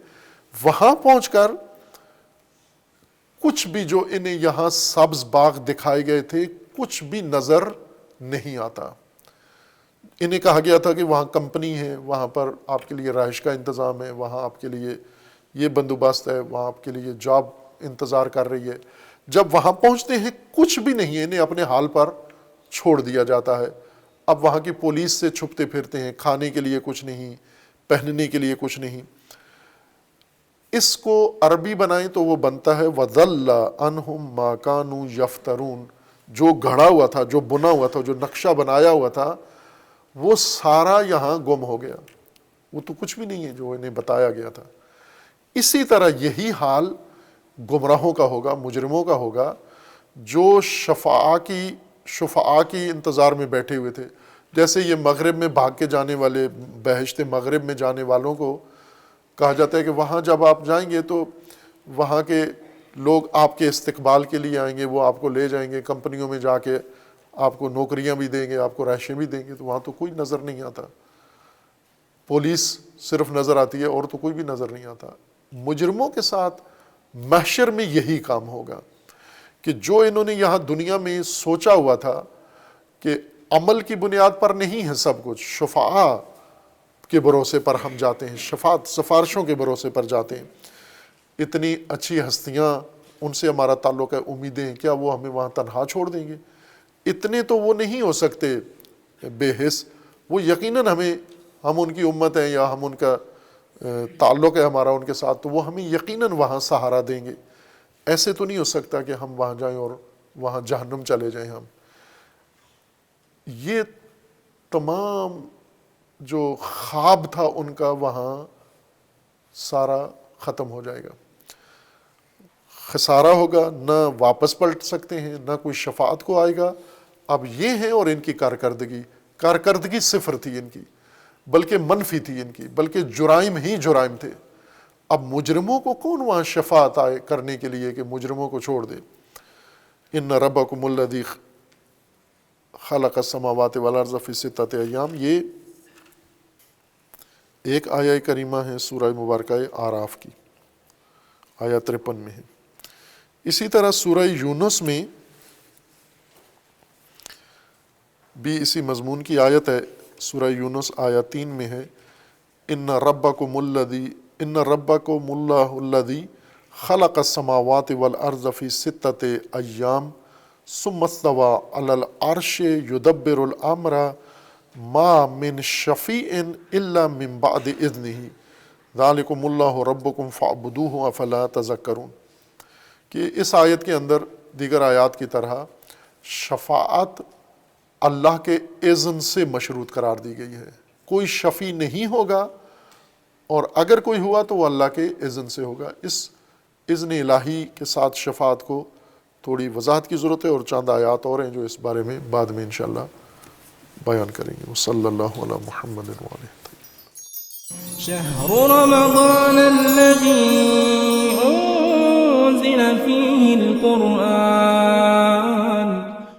وہاں پہنچ کر کچھ بھی جو انہیں یہاں سبز باغ دکھائے گئے تھے کچھ بھی نظر نہیں آتا۔ انہیں کہا گیا تھا کہ وہاں کمپنی ہے، وہاں پر آپ کے لیے رہائش کا انتظام ہے، وہاں آپ کے لیے یہ بندوبست ہے، وہاں آپ کے لیے جاب انتظار کر رہی ہے۔ جب وہاں پہنچتے ہیں کچھ بھی نہیں ہے، انہیں اپنے حال پر چھوڑ دیا جاتا ہے۔ اب وہاں کی پولیس سے چھپتے پھرتے ہیں، کھانے کے لیے کچھ نہیں، پہننے کے لیے کچھ نہیں۔ اس کو عربی بنائیں تو وہ بنتا ہے وَضَلَّ عَنْهُمْ مَا كَانُوا يَفْتَرُونَ، جو گھڑا ہوا تھا، جو بنا ہوا تھا، جو نقشہ بنایا ہوا تھا، وہ سارا یہاں گم ہو گیا، وہ تو کچھ بھی نہیں ہے جو انہیں بتایا گیا تھا۔ اسی طرح یہی حال گمراہوں کا ہوگا، مجرموں کا ہوگا، جو شفعاء کی انتظار میں بیٹھے ہوئے تھے۔ جیسے یہ مغرب میں بھاگ کے جانے والے، بہشت مغرب میں جانے والوں کو کہا جاتا ہے کہ وہاں جب آپ جائیں گے تو وہاں کے لوگ آپ کے استقبال کے لیے آئیں گے، وہ آپ کو لے جائیں گے، کمپنیوں میں جا کے آپ کو نوکریاں بھی دیں گے، آپ کو رہائشیں بھی دیں گے۔ تو وہاں تو کوئی نظر نہیں آتا، پولیس صرف نظر آتی ہے اور تو کوئی بھی نظر نہیں آتا۔ مجرموں کے ساتھ محشر میں یہی کام ہوگا کہ جو انہوں نے یہاں دنیا میں سوچا ہوا تھا کہ عمل کی بنیاد پر نہیں ہے سب کچھ، شفاعہ کے بھروسے پر ہم جاتے ہیں، شفاعت سفارشوں کے بھروسے پر جاتے ہیں، اتنی اچھی ہستیاں ان سے ہمارا تعلق ہے، امیدیں، کیا وہ ہمیں وہاں تنہا چھوڑ دیں گے؟ اتنے تو وہ نہیں ہو سکتے بے حس، وہ یقیناً ہم ان کی امت ہیں یا ہم ان کا تعلق ہے ہمارا ان کے ساتھ، تو وہ ہمیں یقیناً وہاں سہارا دیں گے۔ ایسے تو نہیں ہو سکتا کہ ہم وہاں جائیں اور وہاں جہنم چلے جائیں ہم۔ یہ تمام جو خواب تھا ان کا وہاں سارا ختم ہو جائے گا، خسارہ ہوگا، نہ واپس پلٹ سکتے ہیں، نہ کوئی شفاعت کو آئے گا۔ اب یہ ہیں، اور ان کی کارکردگی صفر تھی ان کی، بلکہ منفی تھی ان کی، بلکہ جرائم ہی جرائم تھے۔ اب مجرموں کو کون وہاں شفاعت آئے کرنے کے لیے کہ مجرموں کو چھوڑ دے؟ ان ربکم الذی خلق السماوات والارض فی ستۃ ایام، یہ ایک آیہ کریمہ ہے سورہ مبارکہ اعراف کی، آیہ 53 میں ہے۔ اسی طرح سورہ یونس میں بھی اسی مضمون کی آیت ہے، سورہ یونس آیہ 3 میں ہے، ان ربکم اللہ الذی خلق السماوات والارض فی ستۃ ایام ثم استوی علی العرش یدبر الامر ما من شفیع الا من بعد اذنہ ذالکم اللہ ربکم فاعبدوہ افلا تذکرون، کہ اس آیت کے اندر دیگر آیات کی طرح شفاعت اللہ کے اذن سے مشروط قرار دی گئی ہے۔ کوئی شفیع نہیں ہوگا، اور اگر کوئی ہوا تو وہ اللہ کے اذن سے ہوگا۔ اس اذن الہی کے ساتھ شفاعت کو تھوڑی وضاحت کی ضرورت ہے، اور چند آیات اور ہیں جو اس بارے میں بعد میں انشاءاللہ بیان کریں گے۔ صلی اللہ علی محمد وعلیہ۔ شهر رمضان الذي أنزل فيه القرآن